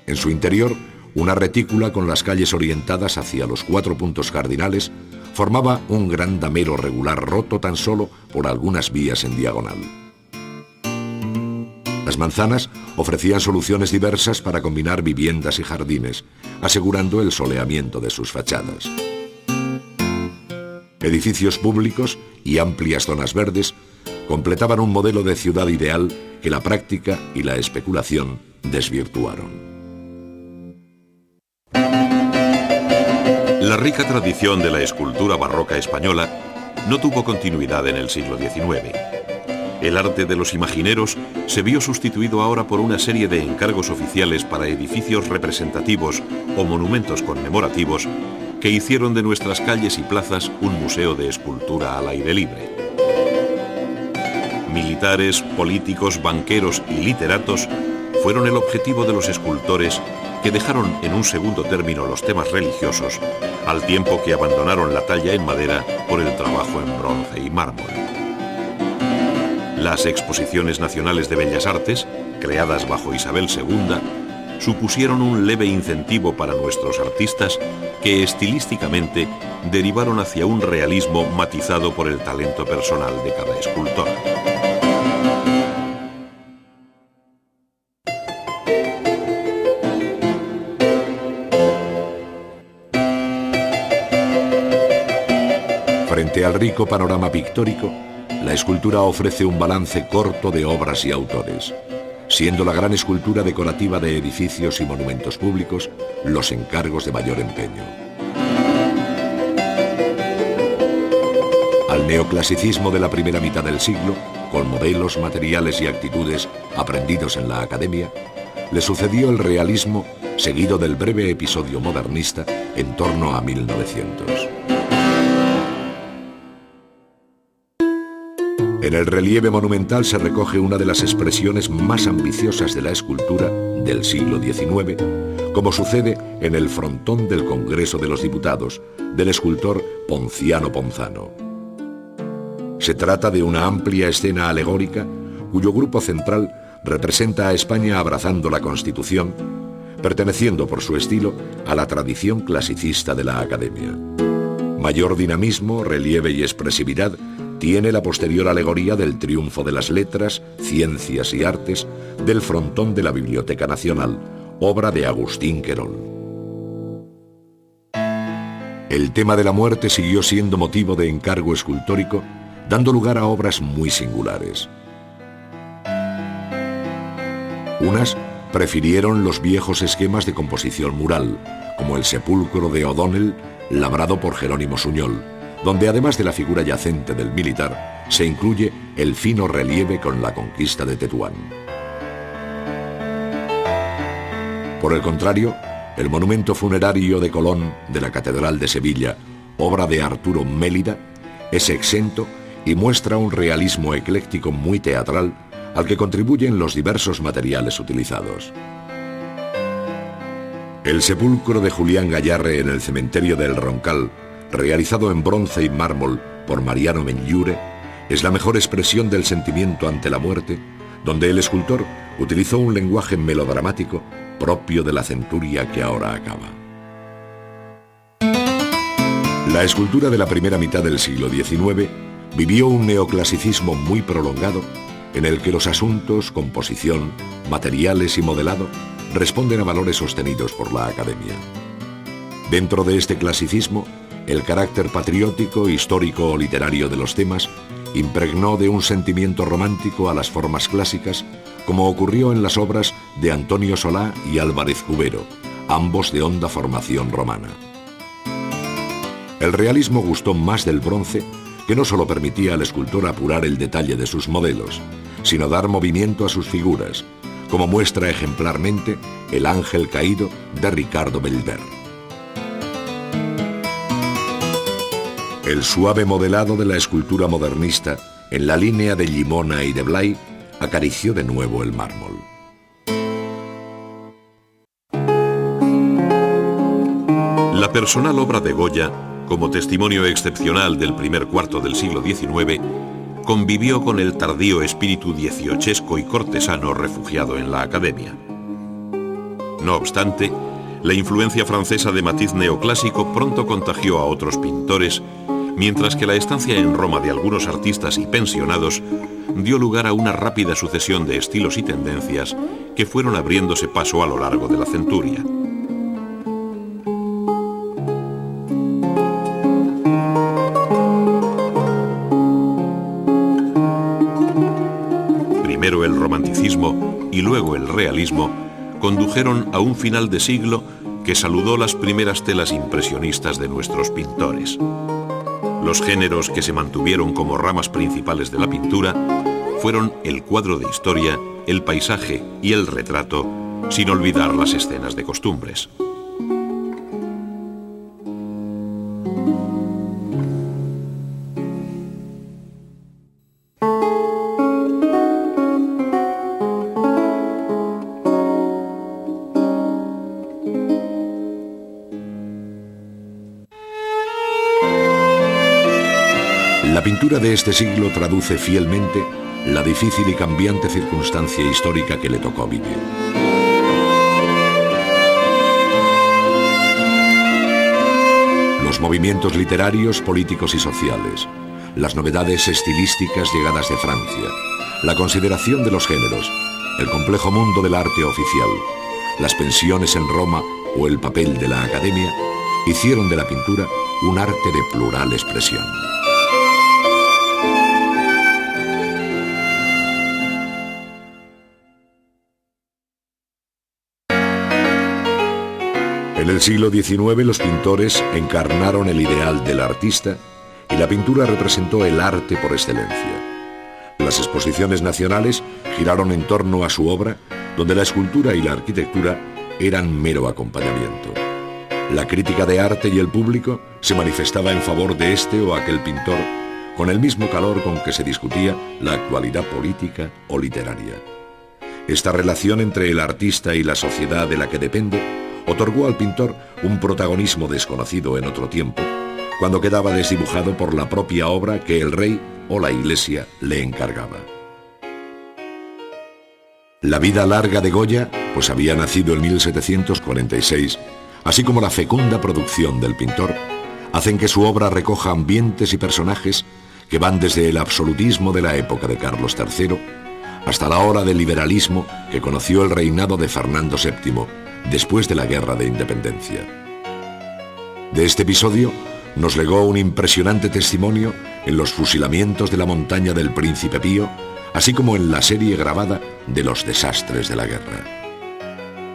Speaker 1: En su interior, una retícula con las calles orientadas hacia los 4 puntos cardinales formaba un gran damero regular roto tan solo por algunas vías en diagonal. Las manzanas ofrecían soluciones diversas para combinar viviendas y jardines, asegurando el soleamiento de sus fachadas. Edificios públicos y amplias zonas verdes completaban un modelo de ciudad ideal que la práctica y la especulación desvirtuaron.
Speaker 2: La rica tradición de la escultura barroca española no tuvo continuidad en el siglo XIX. El arte de los imagineros se vio sustituido ahora por una serie de encargos oficiales para edificios representativos o monumentos conmemorativos que hicieron de nuestras calles y plazas un museo de escultura al aire libre. Militares, políticos, banqueros y literatos fueron el objetivo de los escultores, que dejaron en un segundo término los temas religiosos, al tiempo que abandonaron la talla en madera por el trabajo en bronce y mármol. Las exposiciones nacionales de bellas artes, creadas bajo Isabel II, supusieron un leve incentivo para nuestros artistas que estilísticamente derivaron hacia un realismo matizado por el talento personal de cada escultor.
Speaker 1: Frente al rico panorama pictórico, la escultura ofrece un balance corto de obras y autores, siendo la gran escultura decorativa de edificios y monumentos públicos los encargos de mayor empeño. Al neoclasicismo de la primera mitad del siglo, con modelos, materiales y actitudes aprendidos en la academia, le sucedió el realismo, seguido del breve episodio modernista en torno a 1900. En el relieve monumental se recoge una de las expresiones más ambiciosas de la escultura del siglo XIX, como sucede en el frontón del Congreso de los Diputados, del escultor Ponciano Ponzano. Se trata de una amplia escena alegórica cuyo grupo central representa a España abrazando la Constitución, perteneciendo por su estilo a la tradición clasicista de la Academia. Mayor dinamismo, relieve y expresividad tiene la posterior alegoría del triunfo de las letras, ciencias y artes del frontón de la Biblioteca Nacional, obra de Agustín Querol. El tema de la muerte siguió siendo motivo de encargo escultórico, dando lugar a obras muy singulares. Unas prefirieron los viejos esquemas de composición mural, como el sepulcro de O'Donnell, labrado por Jerónimo Suñol, donde además de la figura yacente del militar, se incluye el fino relieve con la conquista de Tetuán. Por el contrario, el monumento funerario de Colón de la Catedral de Sevilla, obra de Arturo Mélida, es exento y muestra un realismo ecléctico muy teatral al que contribuyen los diversos materiales utilizados. El sepulcro de Julián Gayarre en el cementerio del Roncal, realizado en bronce y mármol por Mariano Benlliure, es la mejor expresión del sentimiento ante la muerte, donde el escultor utilizó un lenguaje melodramático propio de la centuria que ahora acaba. La escultura de la primera mitad del siglo XIX vivió un neoclasicismo muy prolongado en el que los asuntos, composición, materiales y modelado responden a valores sostenidos por la Academia. Dentro de este clasicismo, el carácter patriótico, histórico o literario de los temas impregnó de un sentimiento romántico a las formas clásicas, como ocurrió en las obras de Antonio Solá y Álvarez Cubero, ambos de honda formación romana. El realismo gustó más del bronce, que no solo permitía al escultor apurar el detalle de sus modelos, sino dar movimiento a sus figuras, como muestra ejemplarmente el Ángel Caído de Ricardo Belver. El suave modelado de la escultura modernista, en la línea de Llimona y de Blay, acarició de nuevo el mármol.
Speaker 2: La personal obra de Goya, como testimonio excepcional del primer cuarto del siglo XIX, convivió con el tardío espíritu dieciochesco y cortesano refugiado en la Academia. No obstante, la influencia francesa de matiz neoclásico pronto contagió a otros pintores, mientras que la estancia en Roma de algunos artistas y pensionados dio lugar a una rápida sucesión de estilos y tendencias que fueron abriéndose paso a lo largo de la centuria. Primero el romanticismo y luego el realismo condujeron a un final de siglo que saludó las primeras telas impresionistas de nuestros pintores. Los géneros que se mantuvieron como ramas principales de la pintura fueron el cuadro de historia, el paisaje y el retrato, sin olvidar las escenas de costumbres.
Speaker 1: La pintura de este siglo traduce fielmente la difícil y cambiante circunstancia histórica que le tocó vivir. Los movimientos literarios, políticos y sociales, las novedades estilísticas llegadas de Francia, la consideración de los géneros, el complejo mundo del arte oficial, las pensiones en Roma o el papel de la Academia, hicieron de la pintura un arte de plural expresión. En el siglo XIX los pintores encarnaron el ideal del artista y la pintura representó el arte por excelencia. Las exposiciones nacionales giraron en torno a su obra, donde la escultura y la arquitectura eran mero acompañamiento. La crítica de arte y el público se manifestaba en favor de este o aquel pintor, con el mismo calor con que se discutía la actualidad política o literaria. Esta relación entre el artista y la sociedad de la que depende otorgó al pintor un protagonismo desconocido en otro tiempo, cuando quedaba desdibujado por la propia obra que el rey o la iglesia le encargaba. La vida larga de Goya, pues había nacido en 1746, así como la fecunda producción del pintor, hacen que su obra recoja ambientes y personajes que van desde el absolutismo de la época de Carlos III hasta la hora del liberalismo que conoció el reinado de Fernando VII, después de la Guerra de Independencia. De este episodio nos legó un impresionante testimonio en los fusilamientos de la montaña del Príncipe Pío, así como en la serie grabada de los desastres de la guerra.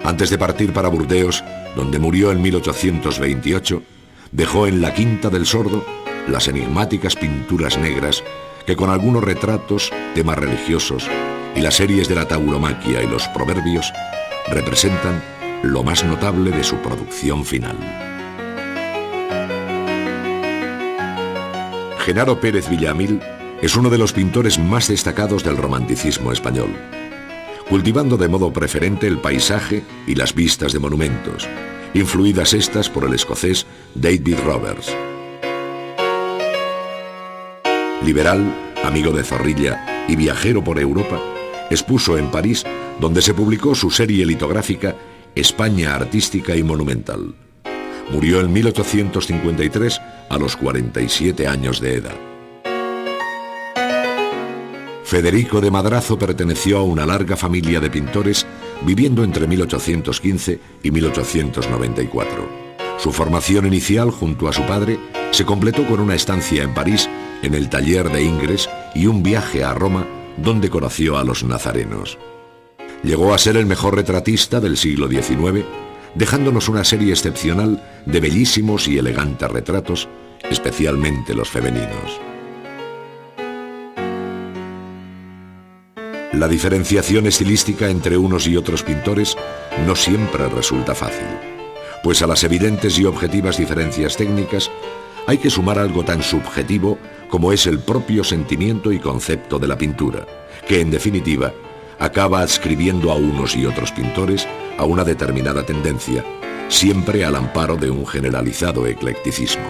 Speaker 1: Antes de partir para Burdeos, donde murió en 1828, dejó en la Quinta del Sordo las enigmáticas pinturas negras que con algunos retratos, temas religiosos y las series de la tauromaquia y los proverbios representan lo más notable de su producción final. Genaro Pérez Villamil es uno de los pintores más destacados del romanticismo español, cultivando de modo preferente el paisaje y las vistas de monumentos, influidas estas por el escocés David Roberts. Liberal, amigo de Zorrilla y viajero por Europa, expuso en París, donde se publicó su serie litográfica España artística y monumental. Murió en 1853 a los 47 años de edad. Federico de Madrazo perteneció a una larga familia de pintores viviendo entre 1815 y 1894. Su formación inicial junto a su padre se completó con una estancia en París, en el taller de Ingres, y un viaje a Roma, donde conoció a los nazarenos. Llegó a ser el mejor retratista del siglo XIX, dejándonos una serie excepcional de bellísimos y elegantes retratos, especialmente los femeninos. La diferenciación estilística entre unos y otros pintores no siempre resulta fácil, pues a las evidentes y objetivas diferencias técnicas hay que sumar algo tan subjetivo como es el propio sentimiento y concepto de la pintura, que en definitiva acaba adscribiendo a unos y otros pintores a una determinada tendencia, siempre al amparo de un generalizado eclecticismo.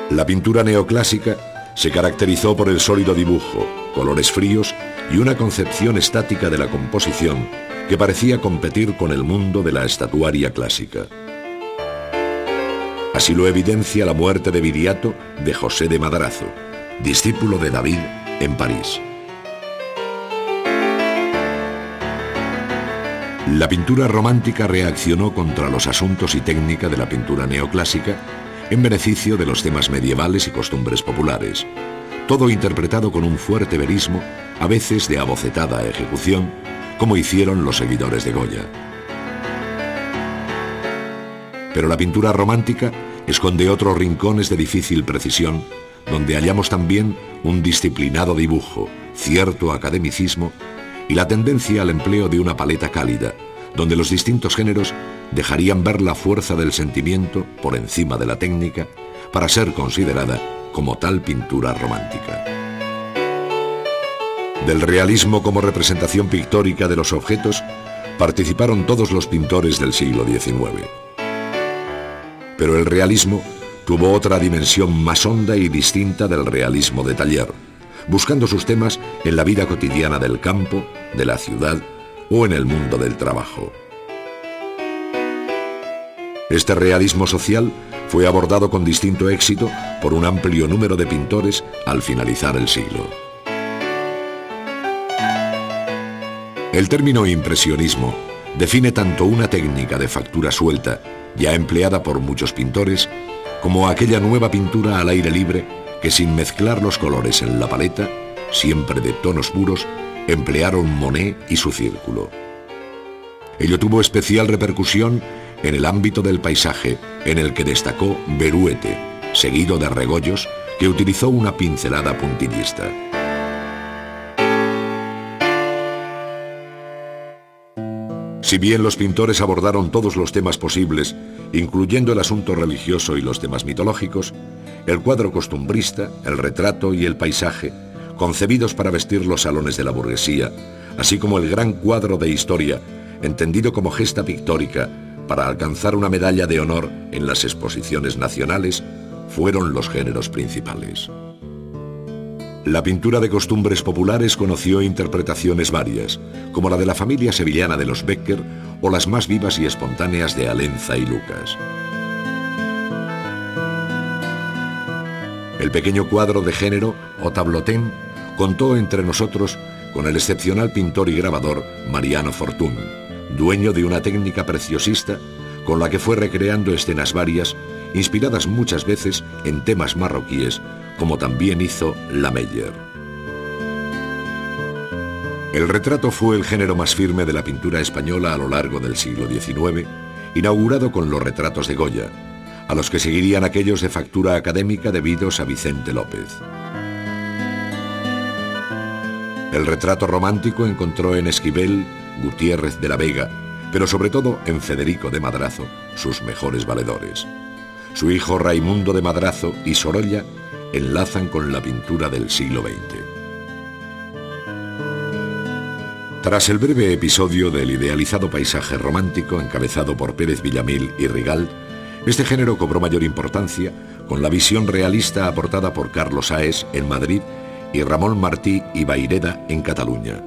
Speaker 1: La pintura neoclásica se caracterizó por el sólido dibujo, colores fríos y una concepción estática de la composición que parecía competir con el mundo de la estatuaria clásica. Así lo evidencia la muerte de Viriato de José de Madrazo, discípulo de David, en París. La pintura romántica reaccionó contra los asuntos y técnica de la pintura neoclásica en beneficio de los temas medievales y costumbres populares, todo interpretado con un fuerte verismo, a veces de abocetada ejecución, como hicieron los seguidores de Goya. Pero la pintura romántica esconde otros rincones de difícil precisión, donde hallamos también un disciplinado dibujo, cierto academicismo y la tendencia al empleo de una paleta cálida, donde los distintos géneros dejarían ver la fuerza del sentimiento por encima de la técnica para ser considerada como tal pintura romántica. Del realismo como representación pictórica de los objetos participaron todos los pintores del siglo XIX. Pero el realismo tuvo otra dimensión más honda y distinta del realismo de taller, buscando sus temas en la vida cotidiana del campo, de la ciudad o en el mundo del trabajo. Este realismo social fue abordado con distinto éxito por un amplio número de pintores al finalizar el siglo. El término impresionismo define tanto una técnica de factura suelta, ya empleada por muchos pintores, como aquella nueva pintura al aire libre que, sin mezclar los colores en la paleta, siempre de tonos puros, emplearon Monet y su círculo. Ello tuvo especial repercusión en el ámbito del paisaje, en el que destacó Beruete, seguido de Regoyos, que utilizó una pincelada puntillista. Si bien los pintores abordaron todos los temas posibles, incluyendo el asunto religioso y los temas mitológicos, el cuadro costumbrista, el retrato y el paisaje, concebidos para vestir los salones de la burguesía, así como el gran cuadro de historia, entendido como gesta pictórica para alcanzar una medalla de honor en las exposiciones nacionales, fueron los géneros principales. La pintura de costumbres populares conoció interpretaciones varias, como la de la familia sevillana de los Bécquer o las más vivas y espontáneas de Alenza y Lucas. El pequeño cuadro de género, o tablotin, contó entre nosotros con el excepcional pintor y grabador Mariano Fortuny, dueño de una técnica preciosista con la que fue recreando escenas varias, inspiradas muchas veces en temas marroquíes, como también hizo Lameyer. El retrato fue el género más firme de la pintura española a lo largo del siglo XIX, inaugurado con los retratos de Goya, a los que seguirían aquellos de factura académica debidos a Vicente López. El retrato romántico encontró en Esquivel, Gutiérrez de la Vega, pero sobre todo en Federico de Madrazo, sus mejores valedores. Su hijo Raimundo de Madrazo y Sorolla enlazan con la pintura del siglo XX. Tras el breve episodio del idealizado paisaje romántico encabezado por Pérez Villamil y Rigal, este género cobró mayor importancia con la visión realista aportada por Carlos Saez en Madrid y Ramón Martí y Vayreda en Cataluña.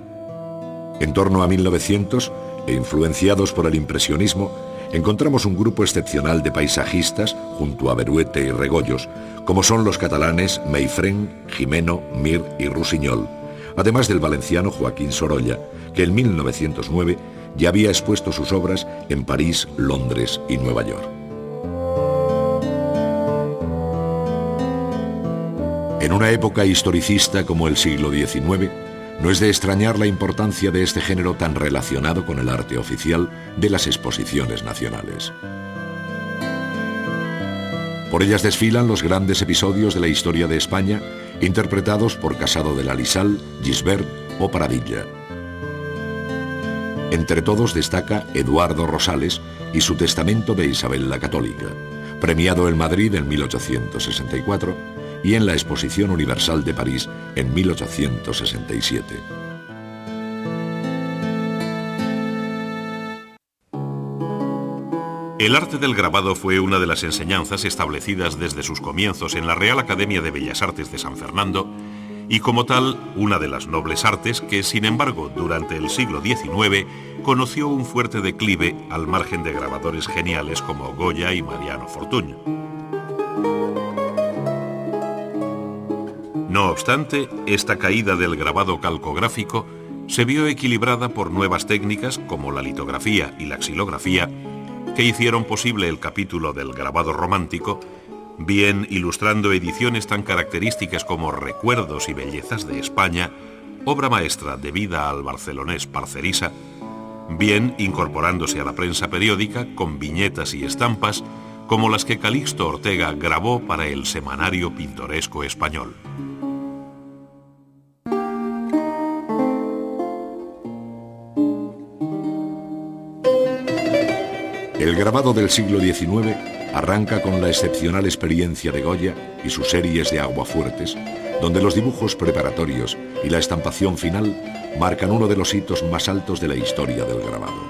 Speaker 1: En torno a 1900, e influenciados por el impresionismo, encontramos un grupo excepcional de paisajistas junto a Beruete y Regoyos, como son los catalanes Meifrén, Jimeno, Mir y Rusiñol, además del valenciano Joaquín Sorolla, que en 1909 ya había expuesto sus obras en París, Londres y Nueva York. En una época historicista como el siglo XIX, no es de extrañar la importancia de este género tan relacionado con el arte oficial de las exposiciones nacionales. Por ellas desfilan los grandes episodios de la historia de España, interpretados por Casado de la Lisal, Gisbert o Pradilla. Entre todos destaca Eduardo Rosales y su Testamento de Isabel la Católica, premiado en Madrid en 1864 y en la Exposición Universal de París en 1867.
Speaker 2: El arte del grabado fue una de las enseñanzas establecidas desde sus comienzos en la Real Academia de Bellas Artes de San Fernando y como tal una de las nobles artes que, sin embargo, durante el siglo XIX conoció un fuerte declive al margen de grabadores geniales como Goya y Mariano Fortuny. No obstante, esta caída del grabado calcográfico se vio equilibrada por nuevas técnicas como la litografía y la xilografía, que hicieron posible el capítulo del grabado romántico, bien ilustrando ediciones tan características como Recuerdos y Bellezas de España, obra maestra debida al barcelonés Parcerisa, bien incorporándose a la prensa periódica con viñetas y estampas como las que Calixto Ortega grabó para el Semanario Pintoresco Español.
Speaker 1: El grabado del siglo XIX arranca con la excepcional experiencia de Goya y sus series de aguafuertes, donde los dibujos preparatorios y la estampación final marcan uno de los hitos más altos de la historia del grabado.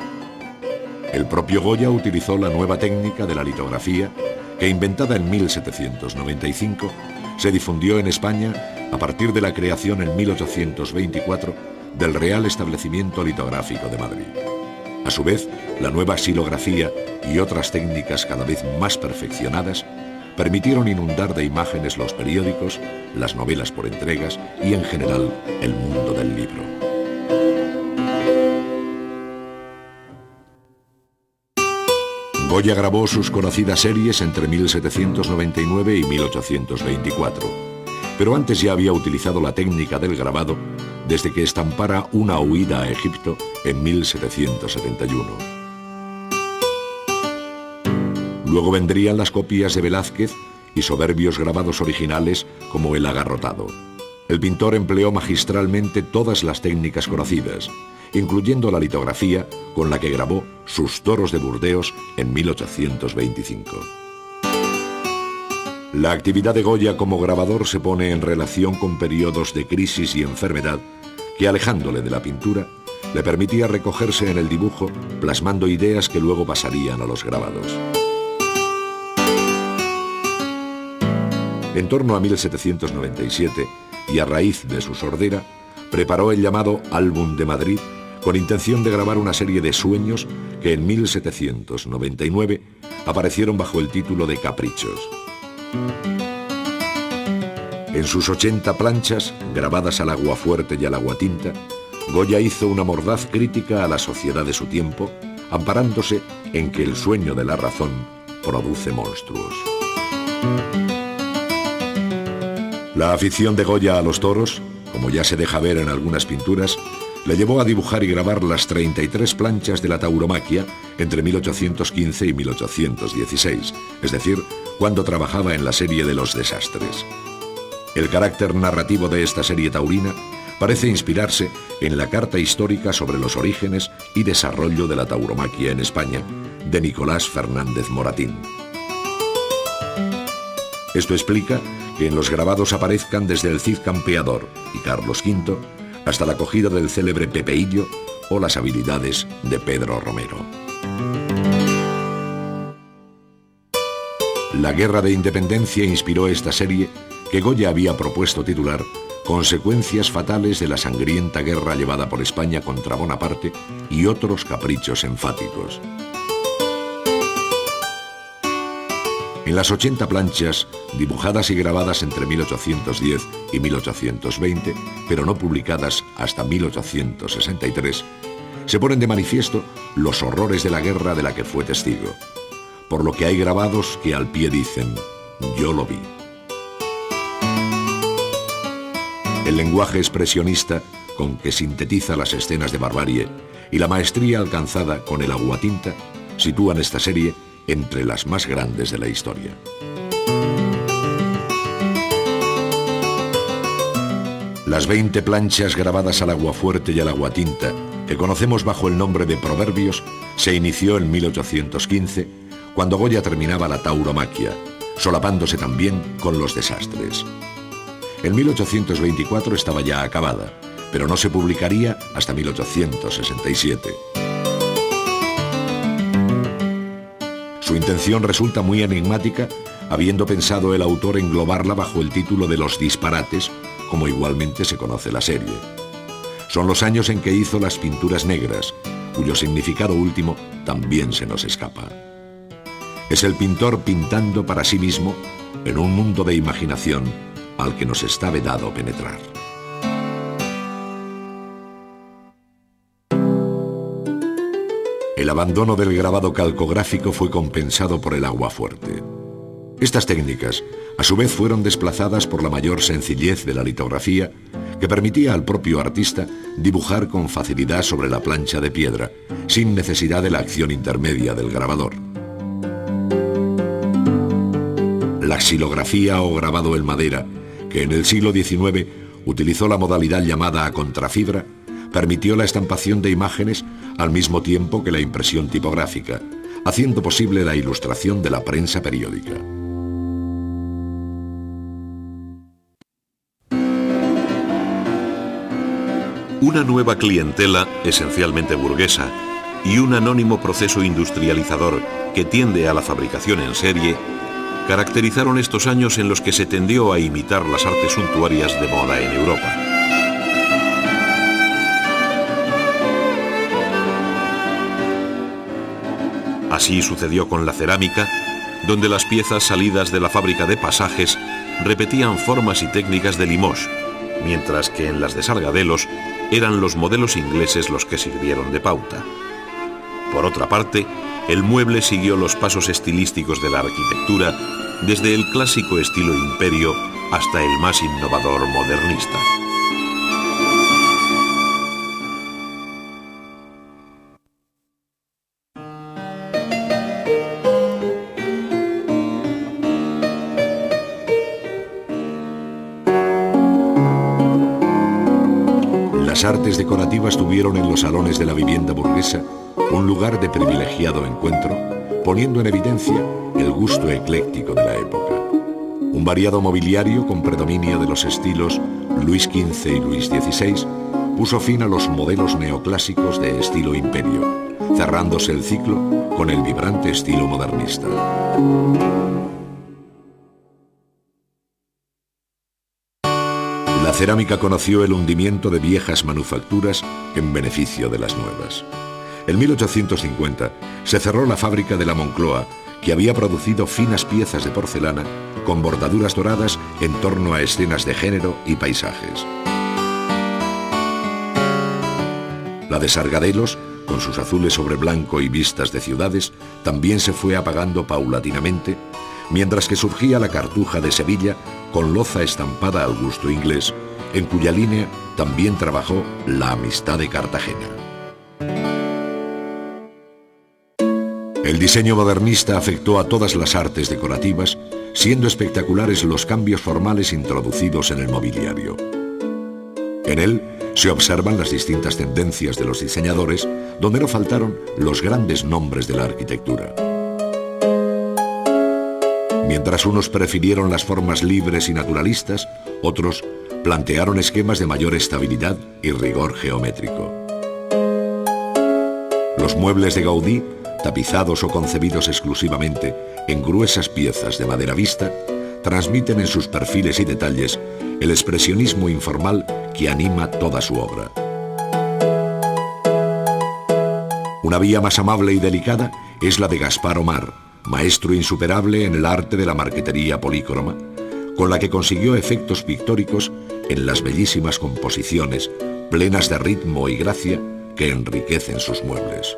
Speaker 1: El propio Goya utilizó la nueva técnica de la litografía que, inventada en 1795, se difundió en España a partir de la creación en 1824 del Real Establecimiento Litográfico de Madrid. A su vez, la nueva xilografía y otras técnicas cada vez más perfeccionadas permitieron inundar de imágenes los periódicos, las novelas por entregas y, en general, el mundo del libro. Goya grabó sus conocidas series entre 1799 y 1824, pero antes ya había utilizado la técnica del grabado desde que estampara Una huida a Egipto en 1771. Luego vendrían las copias de Velázquez y soberbios grabados originales como El agarrotado. El pintor empleó magistralmente todas las técnicas conocidas, incluyendo la litografía con la que grabó sus Toros de Burdeos en 1825. La actividad de Goya como grabador se pone en relación con periodos de crisis y enfermedad que, alejándole de la pintura, le permitía recogerse en el dibujo, plasmando ideas que luego pasarían a los grabados. En torno a 1797, y a raíz de su sordera, preparó el llamado Álbum de Madrid con intención de grabar una serie de sueños que en 1799 aparecieron bajo el título de Caprichos. En sus 80 planchas, grabadas al aguafuerte y al aguatinta, Goya hizo una mordaz crítica a la sociedad de su tiempo, amparándose en que el sueño de la razón produce monstruos. La afición de Goya a los toros, como ya se deja ver en algunas pinturas, le llevó a dibujar y grabar las 33 planchas de la tauromaquia entre 1815 y 1816, es decir, cuando trabajaba en la serie de Los Desastres. El carácter narrativo de esta serie taurina parece inspirarse en la carta histórica sobre los orígenes y desarrollo de la tauromaquia en España, de Nicolás Fernández Moratín. Esto explica que en los grabados aparezcan desde el Cid Campeador y Carlos V hasta la cogida del célebre Pepeillo o las habilidades de Pedro Romero. La Guerra de Independencia inspiró esta serie que Goya había propuesto titular Consecuencias fatales de la sangrienta guerra llevada por España contra Bonaparte y otros caprichos enfáticos. En las 80 planchas, dibujadas y grabadas entre 1810 y 1820, pero no publicadas hasta 1863, se ponen de manifiesto los horrores de la guerra de la que fue testigo, por lo que hay grabados que al pie dicen: yo lo vi. El lenguaje expresionista con que sintetiza las escenas de barbarie y la maestría alcanzada con el aguatinta sitúan esta serie entre las más grandes de la historia. Las 20 planchas grabadas al aguafuerte y al aguatinta, que conocemos bajo el nombre de Proverbios, se inició en 1815, cuando Goya terminaba la tauromaquia, solapándose también con los desastres. En 1824 estaba ya acabada, pero no se publicaría hasta 1867. Su intención resulta muy enigmática, habiendo pensado el autor englobarla bajo el título de Los disparates, como igualmente se conoce la serie. Son los años en que hizo las pinturas negras, cuyo significado último también se nos escapa. Es el pintor pintando para sí mismo en un mundo de imaginación al que nos está vedado penetrar. El abandono del grabado calcográfico fue compensado por el aguafuerte. Estas técnicas, a su vez, fueron desplazadas por la mayor sencillez de la litografía, que permitía al propio artista dibujar con facilidad sobre la plancha de piedra, sin necesidad de la acción intermedia del grabador. La xilografía o grabado en madera, que en el siglo XIX utilizó la modalidad llamada a contrafibra, permitió la estampación de imágenes al mismo tiempo que la impresión tipográfica, haciendo posible la ilustración de la prensa periódica.
Speaker 2: Una nueva clientela, esencialmente burguesa, y un anónimo proceso industrializador que tiende a la fabricación en serie, caracterizaron estos años en los que se tendió a imitar las artes suntuarias de moda en Europa. Así sucedió con la cerámica, donde las piezas salidas de la fábrica de pasajes repetían formas y técnicas de Limoges, mientras que en las de Sargadelos eran los modelos ingleses los que sirvieron de pauta. Por otra parte, el mueble siguió los pasos estilísticos de la arquitectura, desde el clásico estilo imperio hasta el más innovador modernista.
Speaker 1: Las artes decorativas tuvieron en los salones de la vivienda burguesa un lugar de privilegiado encuentro, poniendo en evidencia el gusto ecléctico de la época. Un variado mobiliario con predominio de los estilos Luis XV y Luis XVI puso fin a los modelos neoclásicos de estilo imperio, cerrándose el ciclo con el vibrante estilo modernista. La cerámica conoció el hundimiento de viejas manufacturas en beneficio de las nuevas. En 1850 se cerró la fábrica de la Moncloa, que había producido finas piezas de porcelana con bordaduras doradas en torno a escenas de género y paisajes. La de Sargadelos, con sus azules sobre blanco y vistas de ciudades, también se fue apagando paulatinamente, mientras que surgía la Cartuja de Sevilla con loza estampada al gusto inglés, en cuya línea también trabajó la Amistad de Cartagena. El diseño modernista afectó a todas las artes decorativas, siendo espectaculares los cambios formales introducidos en el mobiliario. En él se observan las distintas tendencias de los diseñadores, donde no faltaron los grandes nombres de la arquitectura. Mientras unos prefirieron las formas libres y naturalistas, otros plantearon esquemas de mayor estabilidad y rigor geométrico. Los muebles de Gaudí, tapizados o concebidos exclusivamente en gruesas piezas de madera vista, transmiten en sus perfiles y detalles el expresionismo informal que anima toda su obra. Una vía más amable y delicada es la de Gaspar Omar, maestro insuperable en el arte de la marquetería polícroma, con la que consiguió efectos pictóricos en las bellísimas composiciones, plenas de ritmo y gracia, que enriquecen sus muebles.